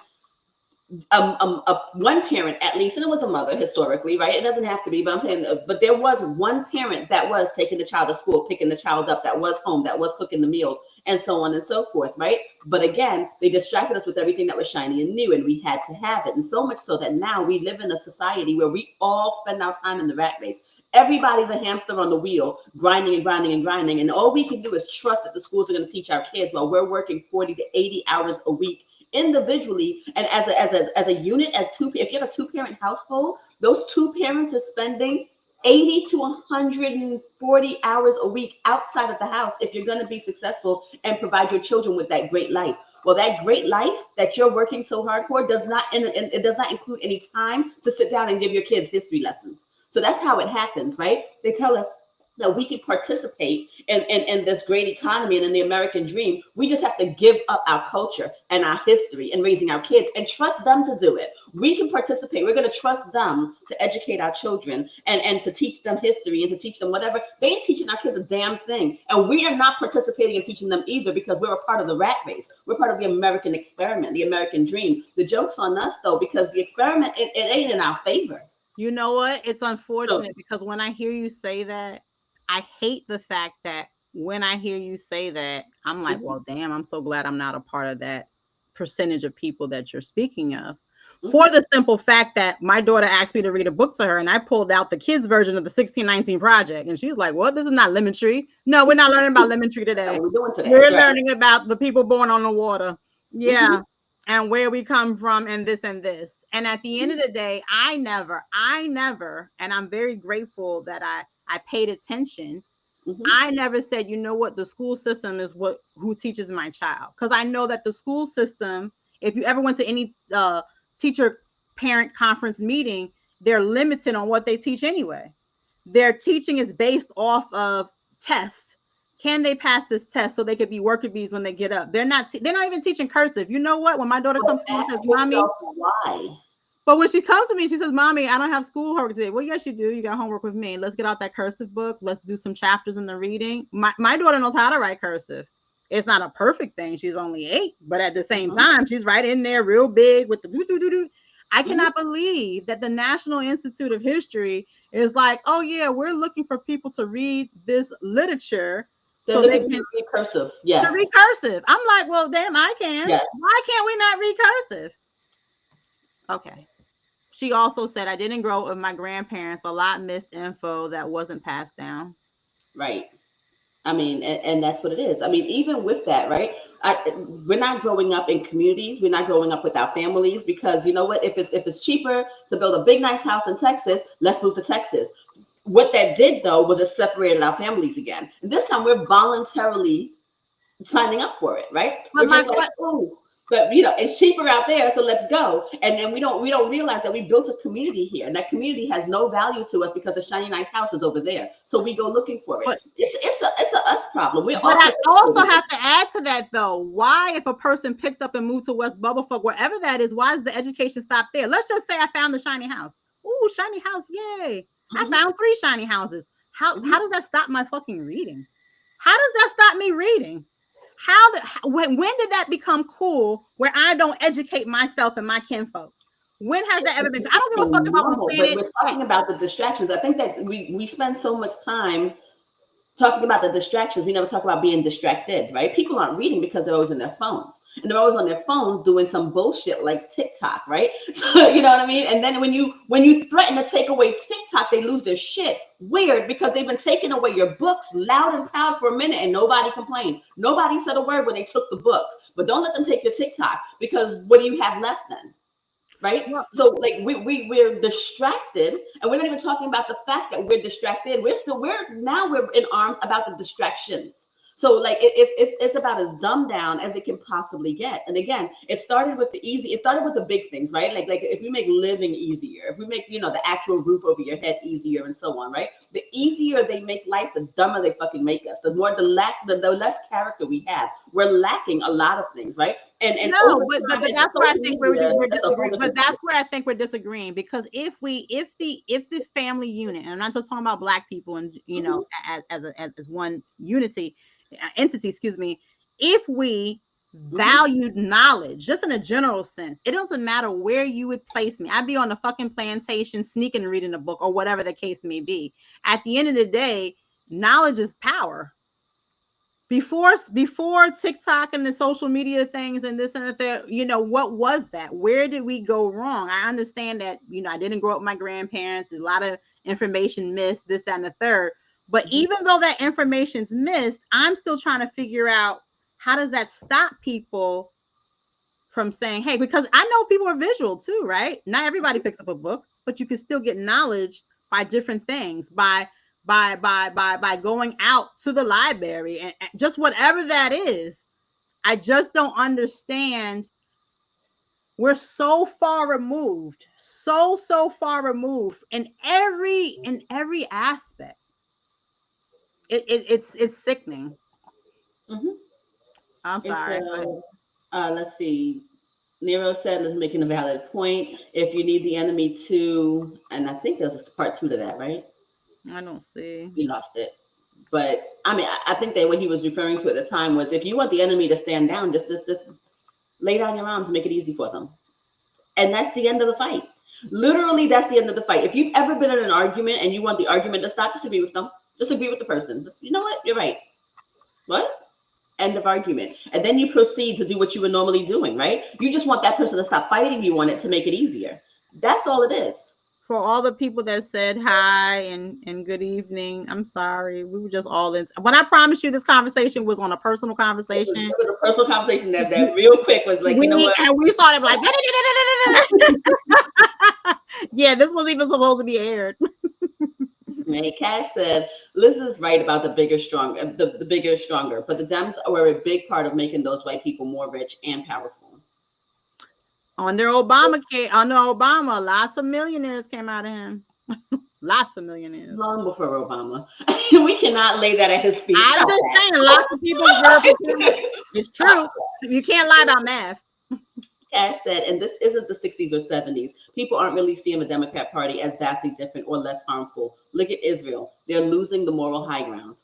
one parent at least, and it was a mother historically, right? It doesn't have to be, but I'm saying, but there was one parent that was taking the child to school, picking the child up, that was home, that was cooking the meals, and so on and so forth, right? But again, they distracted us with everything that was shiny and new, and we had to have it. And so much so that now we live in a society where we all spend our time in the rat race. Everybody's a hamster on the wheel, grinding and grinding and grinding. And all we can do is trust that the schools are going to teach our kids while we're working 40 to 80 hours a week individually. And as a unit, if you have a 2-parent household, those 2 parents are spending 80 to 140 hours a week outside of the house if you're going to be successful and provide your children with that great life. Well, that great life that you're working so hard for does not include any time to sit down and give your kids history lessons. So that's how it happens, right? They tell us that we can participate in this great economy and in the American dream. We just have to give up our culture and our history and raising our kids and trust them to do it. We can participate. We're going to trust them to educate our children and to teach them history and to teach them whatever. They ain't teaching our kids a damn thing. And we are not participating in teaching them either because we're a part of the rat race. We're part of the American experiment, the American dream. The joke's on us, though, because the experiment, it ain't in our favor. You know what? It's unfortunate because when I hear you say that, I hate the fact that when I hear you say that, I'm like, well, damn, I'm so glad I'm not a part of that percentage of people that you're speaking of. For the simple fact that my daughter asked me to read a book to her and I pulled out the kids' version of the 1619 Project. And she's like, well, this is not Lemon Tree. No, we're not learning about Lemon Tree today. We're learning about the people born on the water. Yeah. And where we come from and this and this. And at the end of the day, I never, and I'm very grateful that I paid attention. I never said, you know what, the school system is who teaches my child. Because I know that the school system If you ever went to any teacher parent conference meeting, they're limited on what they teach anyway. Their teaching is based off of tests. Can they pass this test so they could be worker bees when they get up? They're not even teaching cursive. You know what? When my daughter comes to me and says, "Mommy," why? but when she comes to me, she says, "Mommy, I don't have schoolwork today." Well, yes, you do. You got homework with me. Let's get out that cursive book. Let's do some chapters in the reading. My daughter knows how to write cursive. It's not a perfect thing. She's only 8, but at the same time, she's right in there real big with the do. I cannot believe that the National Institute of History is like, "Oh yeah, we're looking for people to read this literature so they can read cursive." Yes. To read cursive. I'm like, well, damn, I can. Yes. Why can't we not read cursive? Okay. She also said, "I didn't grow up with my grandparents. A lot missed info that wasn't passed down." Right. I mean, and that's what it is. I mean, even with that, right? We're not growing up in communities. We're not growing up with our families because you know what? If it's cheaper to build a big, nice house in Texas, let's move to Texas. What that did, though, was it separated our families again. And this time we're voluntarily signing up for it, right? We're just like, oh, but you know, it's cheaper out there, so let's go. And then we don't realize that we built a community here, and that community has no value to us because the shiny nice house is over there. So we go looking for it. But it's a us problem. But I also have to add to that though. Why, if a person picked up and moved to West Bubblefuck, wherever that is, why does the education stop there? Let's just say I found the shiny house. Ooh, shiny house, yay! I found 3 shiny houses. How does that stop my fucking reading? How does that stop me reading? When did that become cool where I don't educate myself and my kinfolk? When has that ever been? I don't give a fuck about the planet. But we're talking about the distractions. I think that we spend so much time talking about the distractions. We never talk about being distracted, right? People aren't reading because they're always on their phones. And they're always on their phones doing some bullshit like TikTok, right? So you know what I mean? And then when you threaten to take away TikTok, they lose their shit. Weird, because they've been taking away your books loud and loud for a minute and nobody complained. Nobody said a word when they took the books. But don't let them take your TikTok, because what do you have left then? Right? So like we're distracted, and we're not even talking about the fact that we're distracted. We're in arms about the distractions. So like it's about as dumbed down as it can possibly get. And again, it started with the big things, right? Like if we make living easier, if we make, you know, the actual roof over your head easier and so on, right? The easier they make life, the dumber they fucking make us. The less character we have. We're lacking a lot of things, right? And no, but that's where I think we're disagreeing. But that's where I think we're disagreeing, because if the family unit, and I'm not just talking about Black people and, you know, as one entity, excuse me, if we valued knowledge just in a general sense, it doesn't matter where you would place me. I'd be on the fucking plantation sneaking and reading a book or whatever the case may be. At the end of the day, knowledge is power. Before TikTok and the social media things and this and that, you know, what was that? Where did we go wrong? I understand that, you know, I didn't grow up with my grandparents. There's a lot of information missed, this, that, and the third. But even though that information's missed, I'm still trying to figure out, how does that stop people from saying, hey, because I know people are visual too, right? Not everybody picks up a book, but you can still get knowledge by different things, by going out to the library and just whatever that is. I just don't understand. We're so far removed, so far removed in every aspect. It's sickening. I'm sorry. Let's see. Nero said is making a valid point. If you need the enemy to, and I think there's a part 2 to that, right? I don't see. We lost it. But I mean, I think that what he was referring to at the time was, if you want the enemy to stand down, just lay down your arms, make it easy for them. And that's the end of the fight. Literally, that's the end of the fight. If you've ever been in an argument and you want the argument to stop, disagree with them. Just agree with the person. Just, you know what? You're right. What? End of argument. And then you proceed to do what you were normally doing, right? You just want that person to stop fighting you on it to make it easier. That's all it is. For all the people that said hi and good evening, I'm sorry. We were just all in. When I promised you this conversation was on a personal conversation. It was a personal conversation that real quick was like, you know what? And we started like, yeah, this wasn't even supposed to be aired. Right. Cash said, Liz is right about the bigger, stronger, the bigger, stronger, but the Dems were a big part of making those white people more rich and powerful. Under Obamacare, under Obama, lots of millionaires came out of him. Lots of millionaires. Long before Obama. We cannot lay that at his feet. I'm just saying, lots of people were. It's true. You can't lie about math. Cash said, and this isn't the 60s or 70s. People aren't really seeing the Democrat Party as vastly different or less harmful. Look at Israel. They're losing the moral high ground.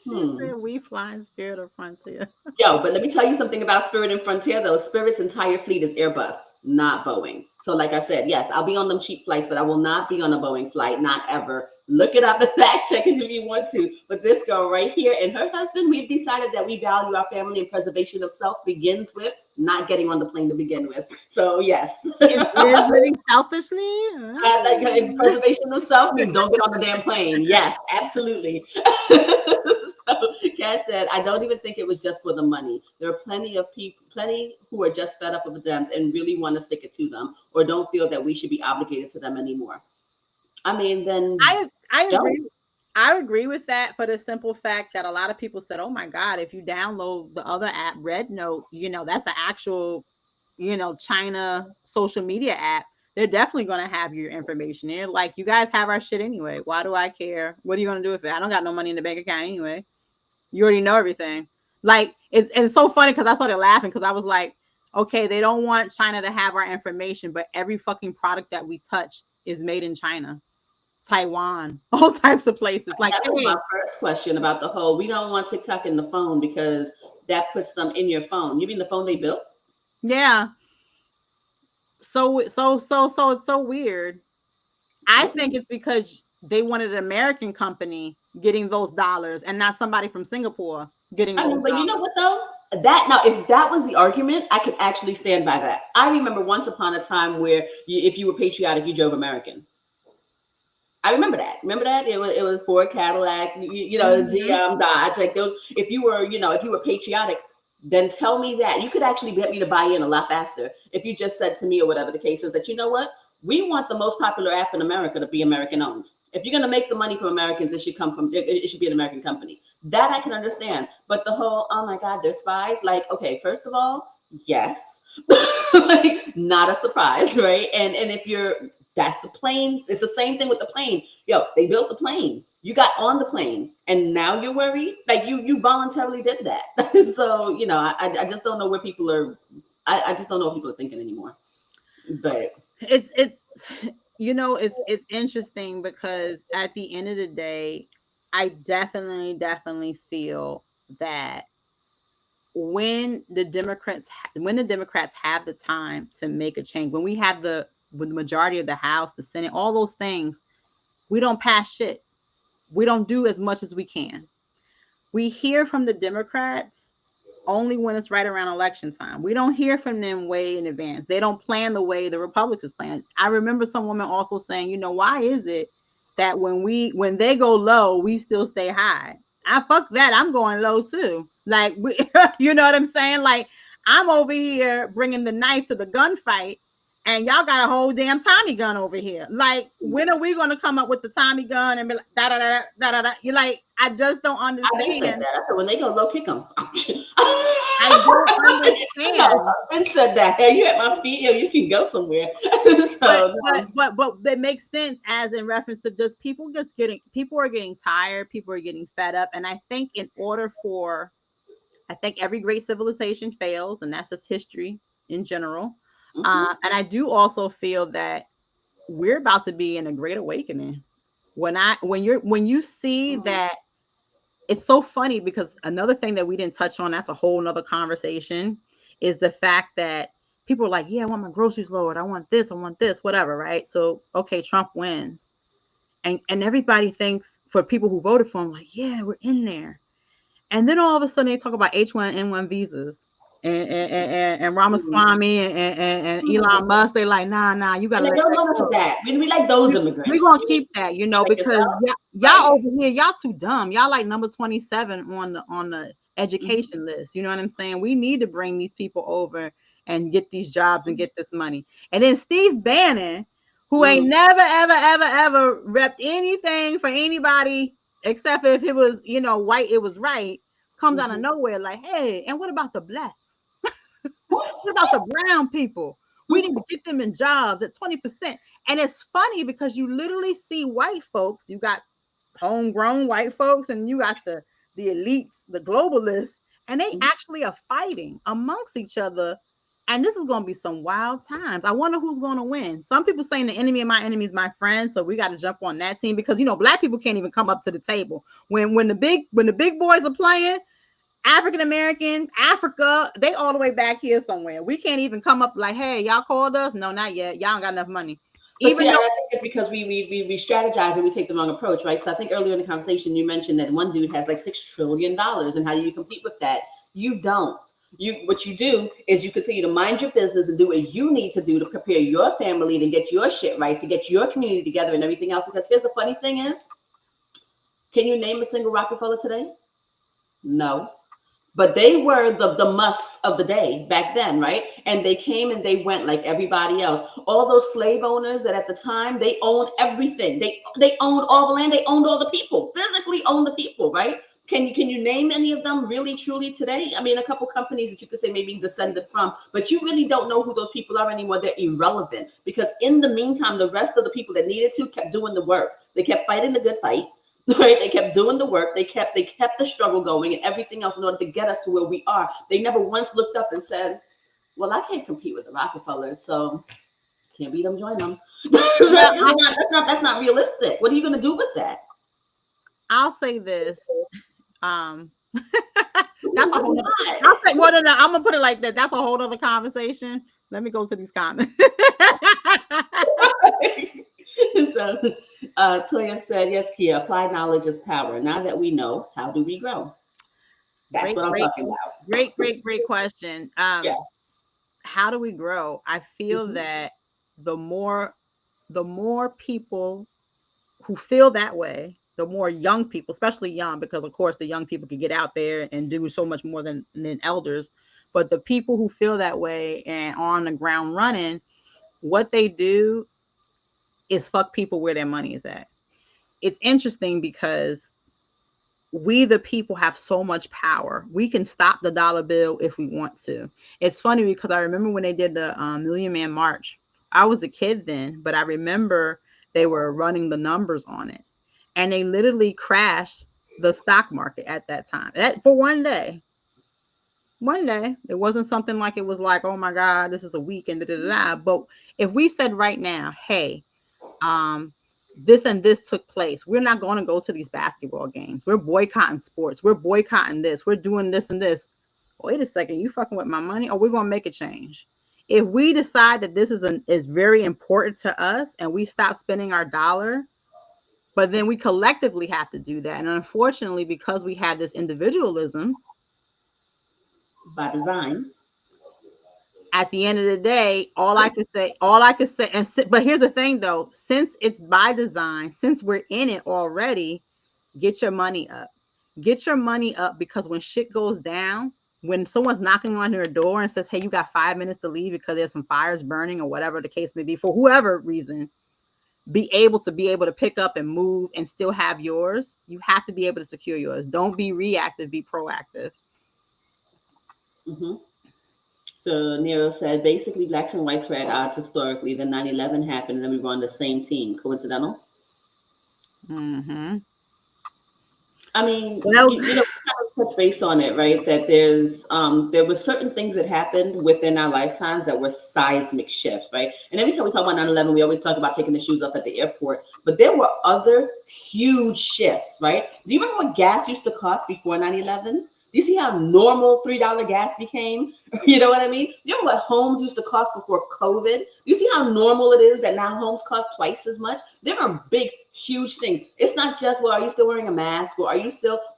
She said, we fly in Spirit or Frontier. Yo, but let me tell you something about Spirit and Frontier, though. Spirit's entire fleet is Airbus, not Boeing. So like I said, yes, I'll be on them cheap flights, but I will not be on a Boeing flight, not ever. Look it up and fact check it if you want to. But this girl right here and her husband, we've decided that we value our family, and preservation of self begins with not getting on the plane to begin with. So yes. Is living selfishly? Like, preservation of self means don't get on the damn plane. Yes, absolutely. So Cash said, I don't even think it was just for the money. There are plenty of people, plenty who are just fed up with the Dems and really want to stick it to them, or don't feel that we should be obligated to them anymore. I mean, then I agree. I agree with that, for the simple fact that a lot of people said, oh my God, if you download the other app, Red Note, that's an actual, China social media app. They're definitely going to have your information. They're like, you guys have our shit anyway. Why do I care? What are you going to do with it? I don't got no money in the bank account anyway. You already know everything. Like, it's so funny because I started laughing because I was like, okay, they don't want China to have our information, but every fucking product that we touch is made in China, Taiwan, all types of places. Like, that was my first question about the whole, we don't want TikTok in the phone because that puts them in your phone. You mean the phone they built? Yeah. So it's so weird. I think it's because they wanted an American company getting those dollars and not somebody from Singapore getting those dollars. But you know what though? If that was the argument, I could actually stand by that. I remember once upon a time where if you were patriotic, you drove American. I remember that. Remember that? It was Ford, Cadillac, GM, Dodge. Like those, if you were patriotic, then tell me that. You could actually get me to buy in a lot faster if you just said to me, or whatever the case is, that you know what? We want the most popular app in America to be American owned. If you're going to make the money from Americans, it should be an American company. That I can understand. But the whole, oh my God, they're spies. Like, okay, first of all, yes, like, not a surprise, right? And if that's the planes. It's the same thing with the plane. Yo, they built the plane. You got on the plane, and now you're worried. Like you voluntarily did that. So I just don't know where people are. I just don't know what people are thinking anymore. But it's interesting because at the end of the day, I definitely feel that when the Democrats have the time to make a change, when we have the majority of the House, the Senate, all those things, we don't pass shit. We don't do as much as we can. We hear from the Democrats only when it's right around election time. We don't hear from them way in advance. They don't plan the way the Republicans plan. I remember some woman also saying, why is it that when they go low, we still stay high? Fuck that. I'm going low too. Like, you know what I'm saying? Like, I'm over here bringing the knife to the gunfight, and y'all got a whole damn Tommy gun over here. Like, when are we going to come up with the Tommy gun and be like, da da da da da da? You're like, I just don't understand. I said that. I said, when they go low, kick them. I don't understand. I said that. Hey, you at my feet, you can go somewhere. But that makes sense as in reference to just people are getting tired, people are getting fed up. And I think I think every great civilization fails, and that's just history in general. Mm-hmm. And I do also feel that we're about to be in a great awakening. When you see that, it's so funny because another thing that we didn't touch on, that's a whole nother conversation, is the fact that people are like, yeah, I want my groceries lowered. I want this, whatever. Right. So, okay, Trump wins. And everybody thinks, for people who voted for him, like, yeah, we're in there. And then all of a sudden they talk about H1N1 visas. And Ramaswamy and Elon Musk, they like, nah, you gotta. They don't know that. We like those immigrants. We're gonna keep that, because y'all over here, y'all too dumb. Y'all like number 27 on the education list. You know what I'm saying? We need to bring these people over and get these jobs and get this money. And then Steve Bannon, who ain't never ever repped anything for anybody except if it was white, it was right, comes out of nowhere like, hey, and what about the blacks? What about the brown people? We need to get them in jobs at 20%. And it's funny because you literally see white folks, you got homegrown white folks, and you got the elites, the globalists, and they actually are fighting amongst each other. And this is going to be some wild times. I wonder who's going to win. Some people saying the enemy of my enemy is my friend, so we got to jump on that team because black people can't even come up to the table when the big boys are playing. African American, Africa, they all the way back here somewhere. We can't even come up like, hey, y'all called us? No, not yet. Y'all don't got enough money. But see, I think it's because we strategize and we take the wrong approach, right? So I think earlier in the conversation you mentioned that one dude has like $6 trillion, and how do you compete with that? You don't. What you do is you continue to mind your business and do what you need to do to prepare your family to get your shit right, to get your community together and everything else. Because here's the funny thing is, can you name a single Rockefeller today? No. But they were the musts of the day back then, right? And they came and they went like everybody else. All those slave owners that at the time, they owned everything. They owned all the land. They owned all the people, physically owned the people, right? Can you name any of them really, truly today? I mean, a couple companies that you could say maybe descended from, but you really don't know who those people are anymore. They're irrelevant because in the meantime, the rest of the people that needed to kept doing the work. They kept fighting the good fight. Right, they kept doing the work. They kept the struggle going and everything else in order to get us to where we are. They never once looked up and said, "Well, I can't compete with the Rockefellers, so can't beat them, join them." That's not realistic. What are you going to do with that? I'll say this. That's a whole other, I'm gonna put it like that. That's a whole other conversation. Let me go to these comments. So Toya said, yes, Kia, applied knowledge is power. Now that we know, how do we grow? That's what I'm talking about. Great question. Yeah. How do we grow? I feel that the more people who feel that way, the more young people, especially young, because of course the young people can get out there and do so much more than elders. But the people who feel that way and on the ground running, what they do is fuck people where their money is at. It's interesting because we, the people, have so much power. We can stop the dollar bill if we want to. It's funny because I remember when they did the Million Man March. I was a kid then, but I remember they were running the numbers on it. And they literally crashed the stock market at that time. For one day. One day. It wasn't something like it was like, oh my God, this is a weekend. But if we said right now, hey, this and this took place, we're not going to go to these basketball games. We're boycotting sports. We're boycotting this. We're doing this and this. Wait a second, you fucking with my money? Or we're going to make a change. If we decide that this is very important to us and we stop spending our dollar, but then we collectively have to do that. And unfortunately, because we have this individualism by design, at the end of the day, all I could say, but here's the thing though, since it's by design, since we're in it already, get your money up. Get your money up, because when shit goes down, when someone's knocking on your door and says, hey, you got 5 minutes to leave because there's some fires burning or whatever the case may be, for whoever reason, be able to pick up and move and still have yours. You have to be able to secure yours. Don't be reactive, be proactive. Mm-hmm. So Nero said, basically, blacks and whites were at odds historically. Then 9/11 happened, and then we were on the same team. Coincidental? Mm-hmm. I mean, well, you know, kind of touch base on it, right? That there were certain things that happened within our lifetimes that were seismic shifts, right? And every time we talk about 9/11, we always talk about taking the shoes off at the airport. But there were other huge shifts, right? Do you remember what gas used to cost before 9/11? Do you see how normal $3 gas became? You know what I mean? You know what homes used to cost before COVID? Do you see how normal it is that now homes cost twice as much? There are big, huge things. It's not just, well, are you still wearing a mask? Or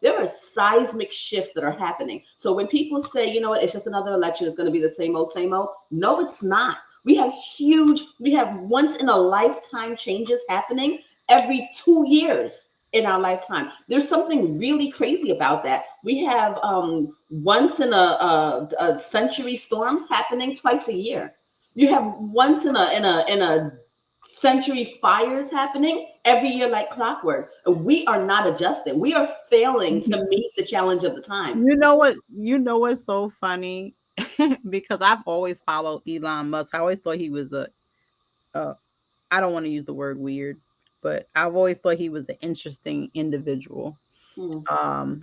there are seismic shifts that are happening. So when people say, you know what, it's just another election, it's going to be the same old, no, it's not. We have once in a lifetime changes happening every 2 years. In our lifetime. There's something really crazy about that. We have once in a century storms happening twice a year. You have once in a century fires happening every year like clockwork. We are not adjusting. We are failing to meet the challenge of the times. You know what's so funny? because I've always followed Elon Musk. I always thought he was a I don't want to use the word weird, but I've always thought he was an interesting individual. Mm. Um,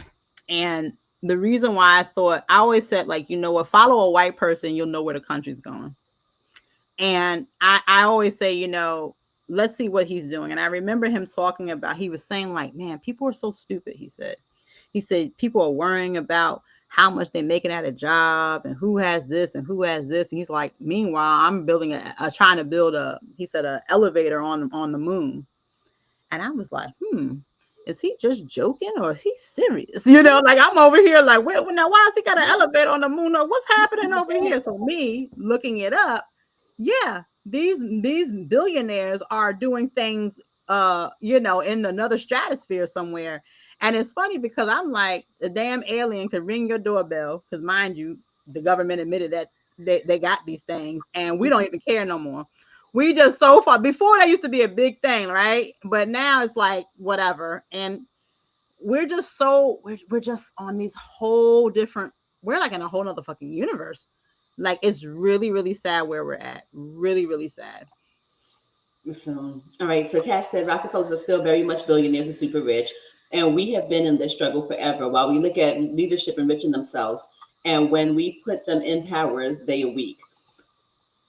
and the reason why I always said, like, you know what, follow a white person, you'll know where the country's going. And I always say, let's see what he's doing. And I remember him talking about, he was saying, like, man, people are so stupid, he said. He said, people are worrying about how much they're making at a job and who has this and who has this. And he's like, meanwhile, I'm building trying to build he said, a elevator on the moon. And I was like, is he just joking or is he serious? Like I'm over here like, wait, now why has he got an elevator on the moon? Or what's happening over here? So me looking it up, yeah, these billionaires are doing things, in another stratosphere somewhere. And it's funny because I'm like, the damn alien could ring your doorbell because, mind you, the government admitted that they got these things, and we don't even care no more. We just so far before that used to be a big thing, right? But now it's like whatever, and we're just we're just on these whole different. We're like in a whole nother fucking universe. Like it's really really sad where we're at. Really really sad. So, all right. So Cash said Rockefellers are still very much billionaires and super rich. And we have been in this struggle forever. While we look at leadership enriching themselves, and when we put them in power, they are weak.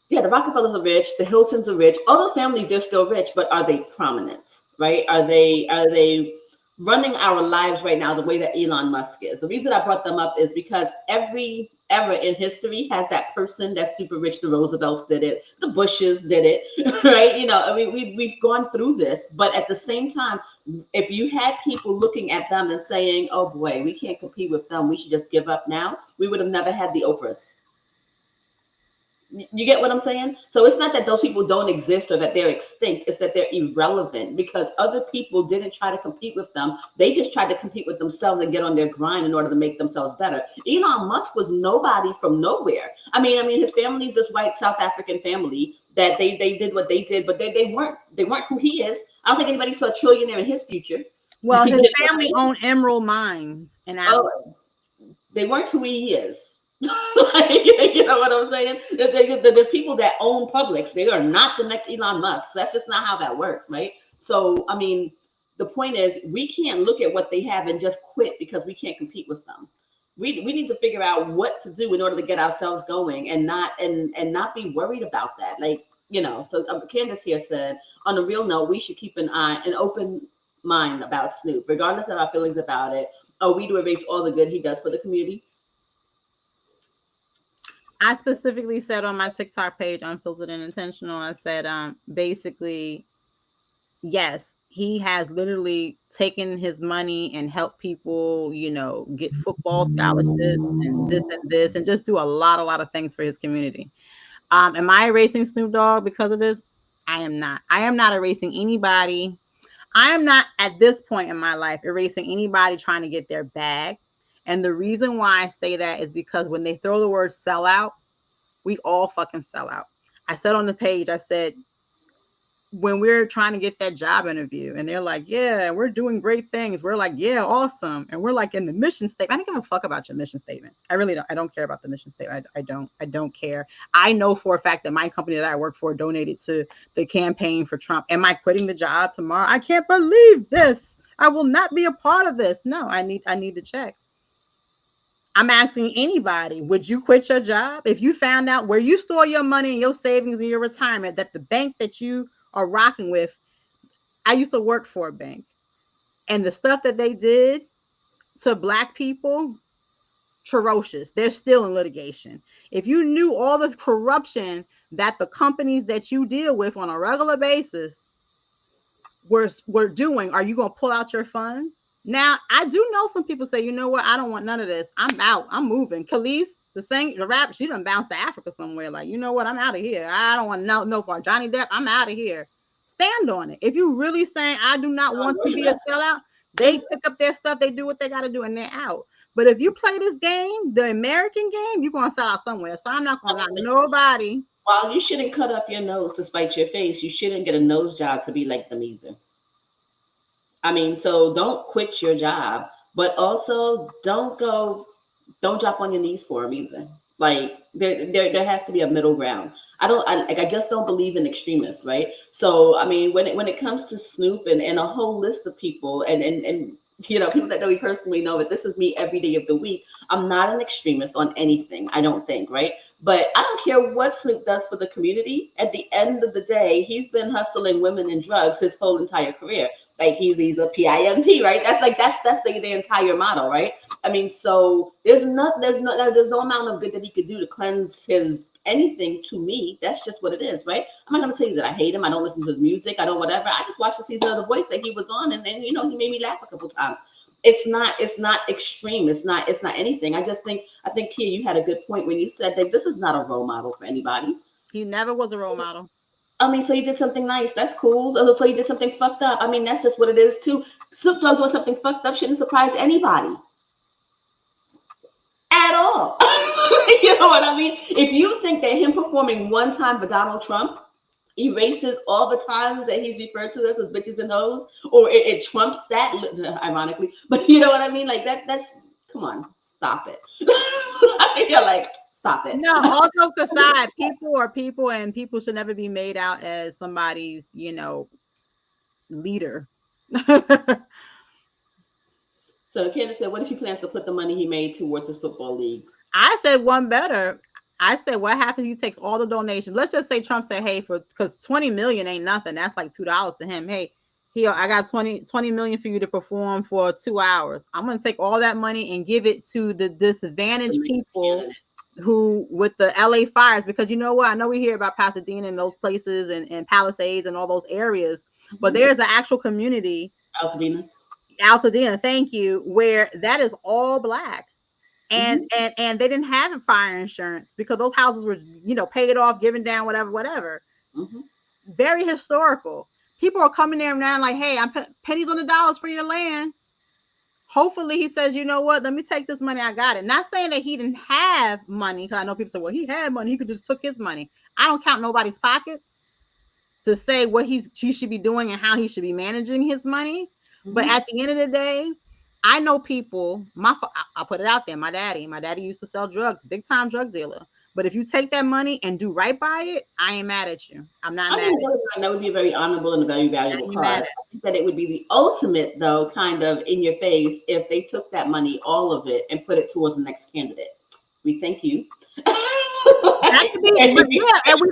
Yeah, the Rockefellers are rich, the Hiltons are rich. All those families, they're still rich, but are they prominent? Right? Are they running our lives right now the way that Elon Musk is? The reason I brought them up is because every era in history has that person that's super rich. The Roosevelts did it, the Bushes did it, right? I mean, we've gone through this, but at the same time, if you had people looking at them and saying, "Oh boy, we can't compete with them. We should just give up now," we would have never had the Oprahs. You get what I'm saying? So it's not that those people don't exist or that they're extinct. It's that they're irrelevant because other people didn't try to compete with them. They just tried to compete with themselves and get on their grind in order to make themselves better. Elon Musk was nobody from nowhere. I mean, his family's this white South African family that they did what they did, but they weren't who he is. I don't think anybody saw a trillionaire in his future. Well, his family owned emerald mines in Africa. Oh, they weren't who he is. Like, you know what I'm saying? There's people that own Publix. They are not the next Elon Musk. That's just not how that works, right? So, I mean, the point is, we can't look at what they have and just quit because we can't compete with them. We need to figure out what to do in order to get ourselves going and not be worried about that. Like, so Candace here said, on a real note, we should keep an open mind about Snoop, regardless of our feelings about it. Are we to erase all the good he does for the community? I specifically said on my TikTok page, Unfiltered and Intentional, I said, basically, yes, he has literally taken his money and helped people, get football scholarships and this, and just do a lot of things for his community. Am I erasing Snoop Dogg because of this? I am not. I am not erasing anybody. I am not at this point in my life erasing anybody trying to get their bag. And the reason why I say that is because when they throw the word sell out, we all fucking sell out. I said on the page, I said, when we're trying to get that job interview and they're like, yeah, we're doing great things. We're like, yeah, awesome. And we're like in the mission statement. I don't give a fuck about your mission statement. I really don't. I don't care about the mission statement. I don't care. I know for a fact that my company that I work for donated to the campaign for Trump. Am I quitting the job tomorrow? I can't believe this. I will not be a part of this. No, I need the check. I'm asking anybody, would you quit your job if you found out where you store your money and your savings and your retirement, that the bank that you are rocking with, I used to work for a bank, and the stuff that they did to Black people, ferocious. They're still in litigation. If you knew all the corruption that the companies that you deal with on a regular basis were doing, are you going to pull out your funds? Now, I do know some people say, you know what? I don't want none of this. I'm out. I'm moving. Khalees, the rapper, she done bounced to Africa somewhere. Like, you know what? I'm out of here. I don't want no part. Johnny Depp, I'm out of here. Stand on it. If you really saying, I do not want to be a sellout, they pick up their stuff. They do what they got to do, and they're out. But if you play this game, the American game, you're going to sell out somewhere. So I'm not going to knock nobody. While you shouldn't cut off your nose to spite your face, you shouldn't get a nose job to be like them either. I mean, so don't quit your job, but also don't drop on your knees for them either. Like there has to be a middle ground. I just don't believe in extremists, right? So I mean, when it comes to Snoop and a whole list of people and you know, people that know me personally know that this is me every day of the week. I'm not an extremist on anything, I don't think, right? But I don't care what Snoop does for the community. At the end of the day, he's been hustling women and drugs his whole entire career. Like he's a PIMP, right? That's the entire model, right? I mean, so there's no amount of good that he could do to cleanse his anything to me. That's just what it is, right? I'm not gonna tell you that I hate him. I don't listen to his music. I don't whatever. I just watched the season of The Voice that he was on, and then you know he made me laugh a couple times. It's not extreme. It's not anything. I think Kia, you had a good point when you said that this is not a role model for anybody. He never was a role model. I mean, so you did something nice. That's cool. So you did something fucked up. I mean, that's just what it is too. Snoop Dogg doing something fucked up shouldn't surprise anybody at all. You know what I mean? If you think that him performing one time for Donald Trump erases all the times that he's referred to us as bitches and hoes, or it trumps that, ironically, but you know what I mean? Like that's come on, stop it. You're like, stop it. No, all jokes aside, people are people, and people should never be made out as somebody's, you know, leader. So Candace said, what if he plans to put the money he made towards his football league? I said one better. I said, what happens? He takes all the donations. Let's just say Trump said, hey, because 20 million ain't nothing. That's like $2 to him. Hey, here, I got 20 million for you to perform for 2 hours. I'm going to take all that money and give it to the disadvantaged people who with the LA fires, because you know what? I know we hear about Pasadena and those places and Palisades and all those areas, but there's an actual community. Altadena, thank you, where that is all Black. And and they didn't have fire insurance because those houses were, you know, paid off, given down, whatever. Very historical. People are coming there now like, hey, I'm pennies on the dollars for your land. Hopefully he says, you know what, let me take this money, I got it. Not saying that he didn't have money, because I know people say, well, he had money, he could just took his money. I don't count nobody's pockets to say what he should be doing and how he should be managing his money. But at the end of the day, I know people, I'll put it out there. My daddy used to sell drugs, big time drug dealer. But if you take that money and do right by it, I ain't mad at you. I'm not mad at you. That would be a very honorable and a very valuable cause. I think that it would be the ultimate, though, kind of in your face if they took that money, all of it, and put it towards the next candidate. We thank you. That could be, and we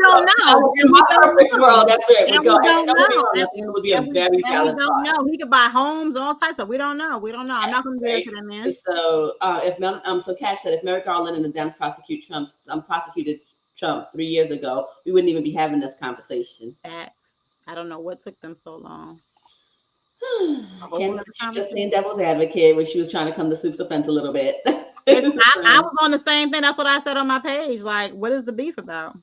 don't know. In my perfect world, that's where we go. We don't know. It would be a very valid cause. We don't know. He could buy homes, all types of. We don't know. I'm not going to be there for that, man. So, so Cash said, if Merrick Garland and the Dems prosecuted Trump 3 years ago, we wouldn't even be having this conversation. Facts. I don't know what took them so long. Candace just being devil's advocate when she was trying to come to Snoop's defense a little bit. I was on the same thing. That's what I said on my page. Like, what is the beef about?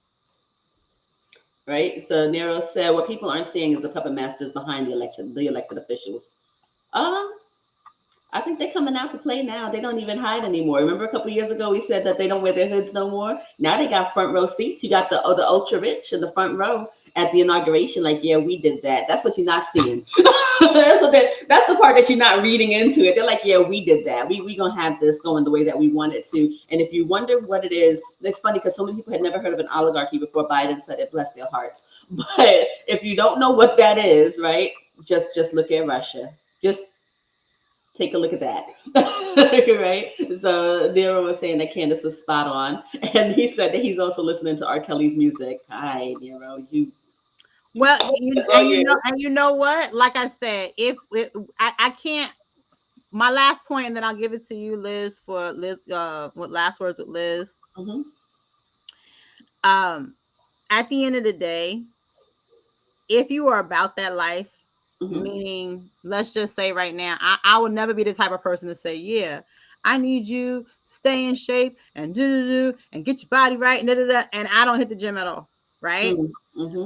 Right. So Nero said, what people aren't seeing is the puppet masters behind the elected officials. I think they're coming out to play now. They don't even hide anymore. Remember a couple of years ago, we said that they don't wear their hoods no more. Now they got front row seats. You got the ultra rich in the front row at the inauguration. Like, yeah, we did that. That's what you're not seeing. That's the part that you're not reading into it. They're like, yeah, we did that. We gonna have this going the way that we want it to. And if you wonder what it is, it's funny because so many people had never heard of an oligarchy before Biden said it. Bless their hearts. But if you don't know what that is, right? Just look at Russia. Just take a look at that. Right? So Nero was saying that Candace was spot on. And he said that he's also listening to R. Kelly's music. Hi, Nero. Well, you know what? Like I said, I can't. My last point, and then I'll give it to you, Liz, for Liz. What last words with Liz? At the end of the day, if you are about that life, meaning, let's just say right now, I would never be the type of person to say, yeah, I need you to stay in shape and and get your body right and I don't hit the gym at all, right?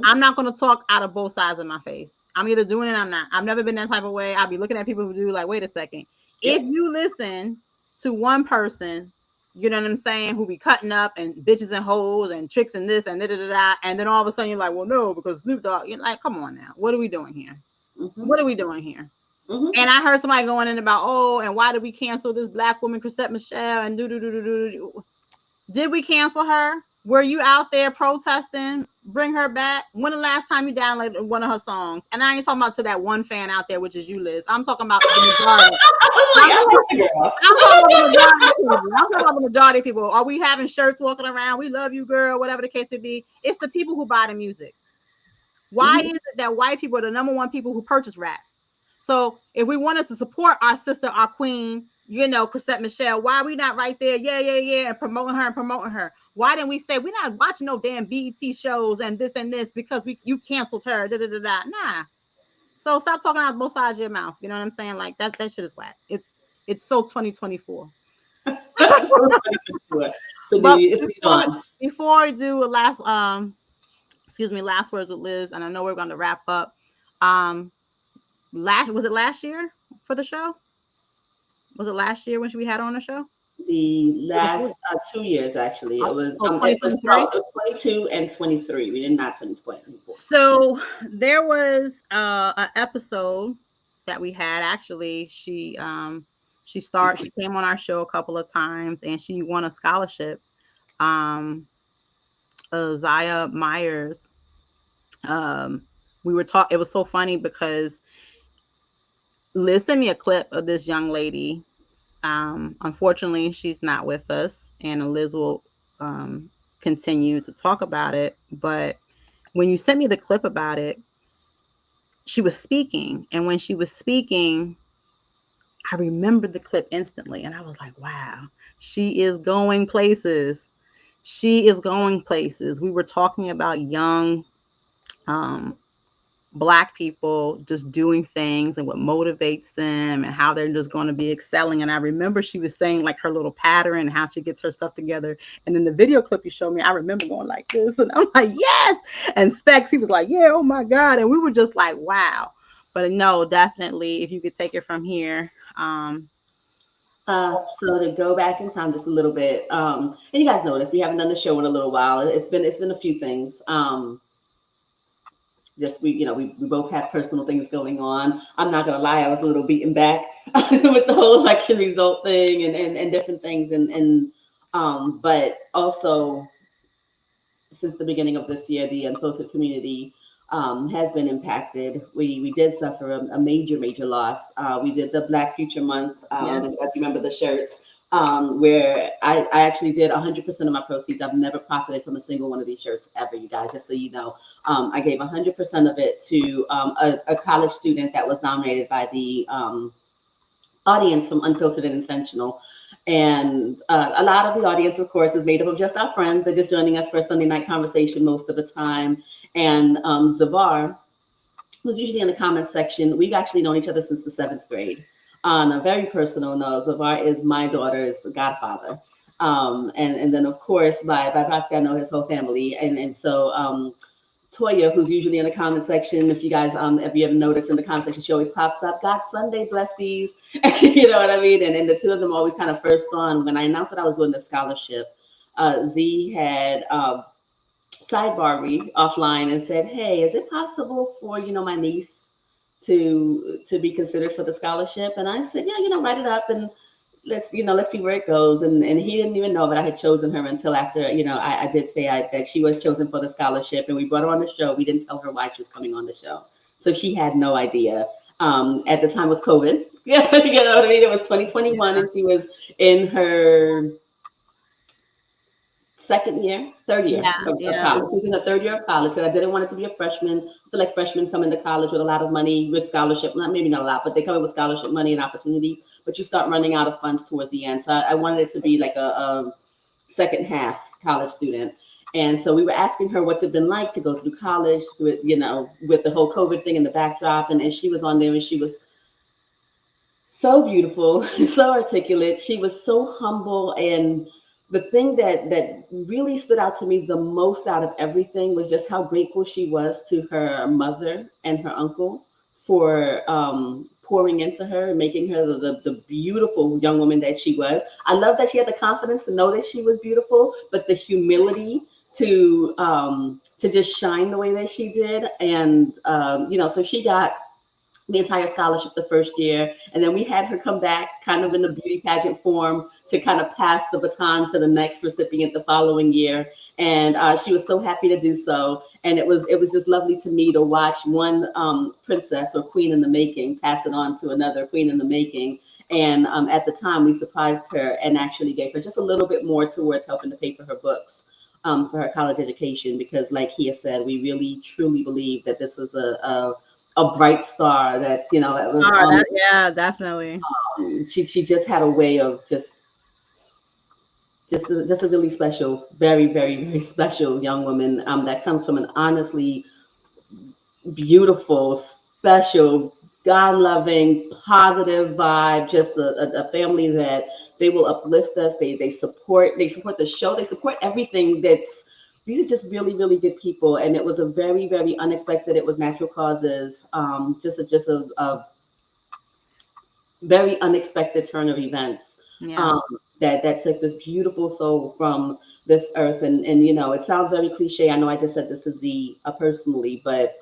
I'm not going to talk out of both sides of my face. I'm either doing it or I'm not. I've never been that type of way. I'll be looking at people who do like, wait a second. If you listen to one person, you know what I'm saying, who be cutting up and bitches and hoes and tricks and this and and then all of a sudden you're like, well, no, because Snoop Dogg, you're like, come on now. What are we doing here? What are we doing here? And I heard somebody going in about, and why did we cancel this Black woman, Chrisette Michele, and Did we cancel her? Were you out there protesting? Bring her back. When the last time you downloaded one of her songs? And I ain't talking about to that one fan out there, which is you, Liz. I'm talking about the majority. I'm talking about the majority of people. I'm talking about the majority of people. Are we having shirts walking around? We love you, girl, whatever the case may be. It's the people who buy the music. Why is it that white people are the number one people who purchase rap? So if we wanted to support our sister, our queen, Chrisette Michelle, why are we not right there? Yeah, and promoting her and promoting her. Why didn't we say we're not watching no damn BET shows and this because you canceled her? Nah. So stop talking out both sides of your mouth. You know what I'm saying? Like that shit is whack. It's so 2024. So But before I do a last last words with Liz, and I know we're going to wrap up. Was it last year for the show? Was it last year when we had on the show? The last 2 years, actually. It was 22 and 23. We did not 2024. So there was an episode that we had. Actually, she came on our show a couple of times, and she won a scholarship. Zaya Myers. We were talking. It was so funny because Liz sent me a clip of this young lady. Unfortunately, she's not with us, and Liz will continue to talk about it. But when you sent me the clip about it, she was speaking, and when she was speaking, I remembered the clip instantly, and I was like, wow, she is going places. She is going places. We were talking about young Black people just doing things and what motivates them and how they're just going to be excelling. And I remember she was saying like her little pattern and how she gets her stuff together. And in the video clip you showed me, I remember going like this, and I'm like, yes. And Specs, he was like, yeah, oh my God. And we were just like, wow. But no, definitely, if you could take it from here. So to go back in time just a little bit, and you guys noticed we haven't done the show in a little while. It's been a few things. We both had personal things going on. I'm not gonna lie, I was a little beaten back with the whole election result thing and different things, but also since the beginning of this year, the unfiltered community has been impacted. We did suffer a major loss. We did the Black Future Month. If you remember the shirts, where I actually did 100% of my proceeds. I've never profited from a single one of these shirts ever, you guys, just so you know. I gave 100% of it to a college student that was nominated by the audience from Unfiltered and Intentional. And a lot of the audience, of course, is made up of just our friends. They're just joining us for a Sunday night conversation most of the time. And Zavar, who's usually in the comments section, we've actually known each other since the 7th grade. On a very personal note, Zavar is my daughter's godfather. And then, of course, by proxy, I know his whole family. And so Toya, who's usually in the comment section, if you guys, if you ever noticed in the comment section, she always pops up, God Sunday, bless these, you know what I mean? And the two of them always kind of first on. When I announced that I was doing the scholarship, Z had sidebar me offline and said, hey, is it possible for, my niece to be considered for the scholarship? And I said, yeah, write it up and let's see where it goes. And he didn't even know that I had chosen her until after, I did say that she was chosen for the scholarship, and we brought her on the show. We didn't tell her why she was coming on the show. So she had no idea. At the time was COVID. You know what I mean? It was 2021 and she was in her third year of college. She was in her third year of college because I didn't want it to be a freshman. I feel like freshmen come into college with a lot of money, with scholarship, maybe not a lot, but they come in with scholarship money and opportunities, but you start running out of funds towards the end. So I wanted it to be like a second half college student. And so we were asking her what's it been like to go through college with, with the whole COVID thing in the backdrop. And she was on there and she was so beautiful, so articulate. She was so humble. And the thing that really stood out to me the most out of everything was just how grateful she was to her mother and her uncle for pouring into her and making her the beautiful young woman that she was. I love that she had the confidence to know that she was beautiful, but the humility to just shine the way that she did. And, so she got the entire scholarship the first year. And then we had her come back kind of in the beauty pageant form to kind of pass the baton to the next recipient the following year. And she was so happy to do so. And it was just lovely to me to watch one princess or queen in the making pass it on to another queen in the making. And at the time, we surprised her and actually gave her just a little bit more towards helping to pay for her books. For her college education, because like Kia said, we really truly believe that this was a bright star that, you know, it was yeah, definitely. She just had a way of just a really special, very, very, very special young woman that comes from an honestly beautiful, special, God-loving, positive vibe, just a family that they will uplift us. They support the show, they support everything. These are just really, really good people. And it was a very, very unexpected, it was natural causes, just a very unexpected turn of events. Yeah. That took this beautiful soul from this earth. And you know, it sounds very cliche. I know I just said this to Z personally, but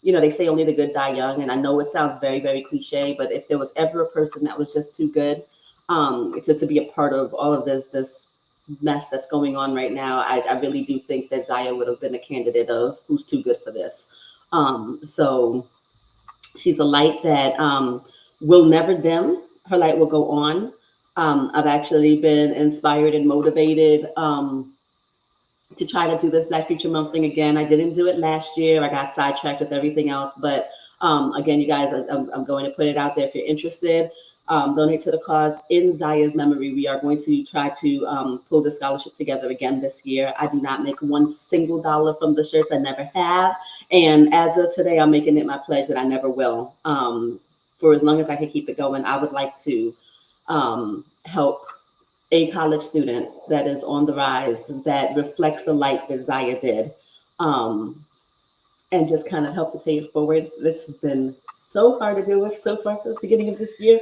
you know, they say only the good die young. And I know it sounds very, very cliche, but if there was ever a person that was just too good to be a part of all of this mess that's going on right now, I really do think that Zaya would have been a candidate of who's too good for this. So she's a light that will never dim. Her light will go on. I've actually been inspired and motivated to try to do this Black Future Month thing again. I didn't do it last year. I got sidetracked with everything else. But again, you guys, I'm going to put it out there. If you're interested, donate to the cause in Zaya's memory. We are going to try to pull the scholarship together again this year. I do not make $1 single from the shirts. I never have. And as of today, I'm making it my pledge that I never will. For as long as I can keep it going, I would like to help a college student that is on the rise, that reflects the light that Zaya did, and just kind of help to pay it forward. This has been so hard to deal with so far for the beginning of this year.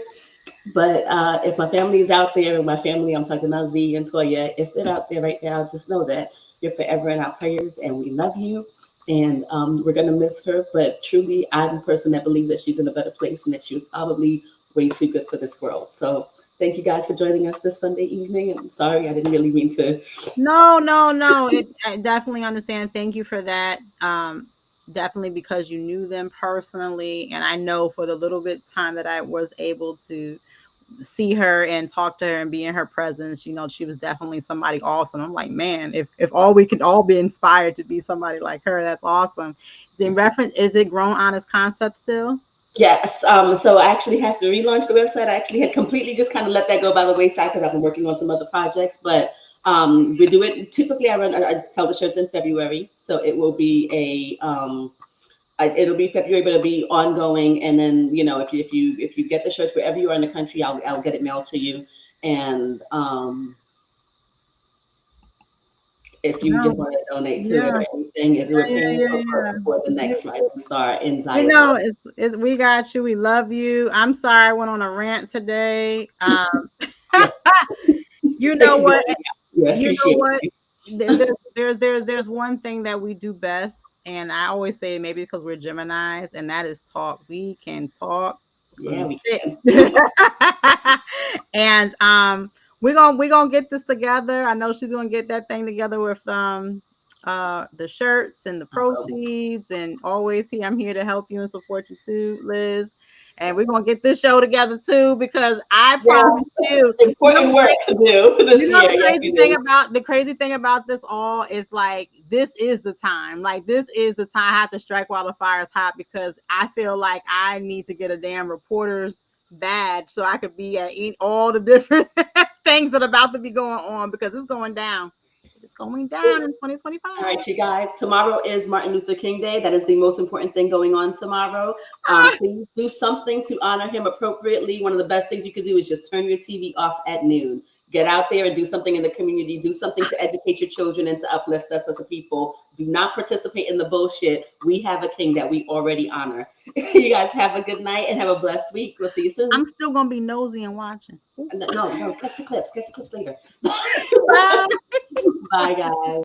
But if my family is out there, my family, I'm talking about Z and Toya, if they're out there right now, just know that you're forever in our prayers and we love you. And we're going to miss her. But truly, I'm a person that believes that she's in a better place and that she was probably way too good for this world. So thank you guys for joining us this Sunday evening. I'm sorry, I didn't really mean to. No. I definitely understand. Thank you for that. Definitely because you knew them personally. And I know for the little bit time that I was able to see her and talk to her and be in her presence, you know, she was definitely somebody awesome. I'm like, man, if all we could all be inspired to be somebody like her, that's awesome. The reference, is it Grown Honest Concept still? Yes. So I actually have to relaunch the website. I actually had completely just kind of let that go by the wayside because I've been working on some other projects. But we do it. Typically, I sell the shirts in February, so it will be it'll be February, but it'll be ongoing. And then, you know, if you get the shirts wherever you are in the country, I'll get it mailed to you. And if you just want to donate to it or anything, if we're paying for the next rising star in Zion. You know, we got you. We love you. I'm sorry I went on a rant today. You know what? You know what? There's one thing that we do best, and I always say maybe because we're Geminis, and that is talk. We can talk. Yeah, we can. And we're gonna get this together. I know she's gonna get that thing together with the shirts and the proceeds, and always I'm here to help you and support you too, Liz. And we're gonna get this show together too, because I promise you, important work to do this year. The crazy thing about this all is like, this is the time. Like, this is the time I have to strike while the fire is hot, because I feel like I need to get a damn reporter's badge so I could be at all the different things that are about to be going on, because it's going down. It's going down in 2025. All right, you guys. Tomorrow is Martin Luther King Day. That is the most important thing going on tomorrow. Please do something to honor him appropriately. One of the best things you could do is just turn your TV off at noon. Get out there and do something in the community. Do something to educate your children and to uplift us as a people. Do not participate in the bullshit. We have a king that we already honor. You guys have a good night and have a blessed week. We'll see you soon. I'm still going to be nosy and watching. No, catch the clips. Catch the clips later. Bye, guys.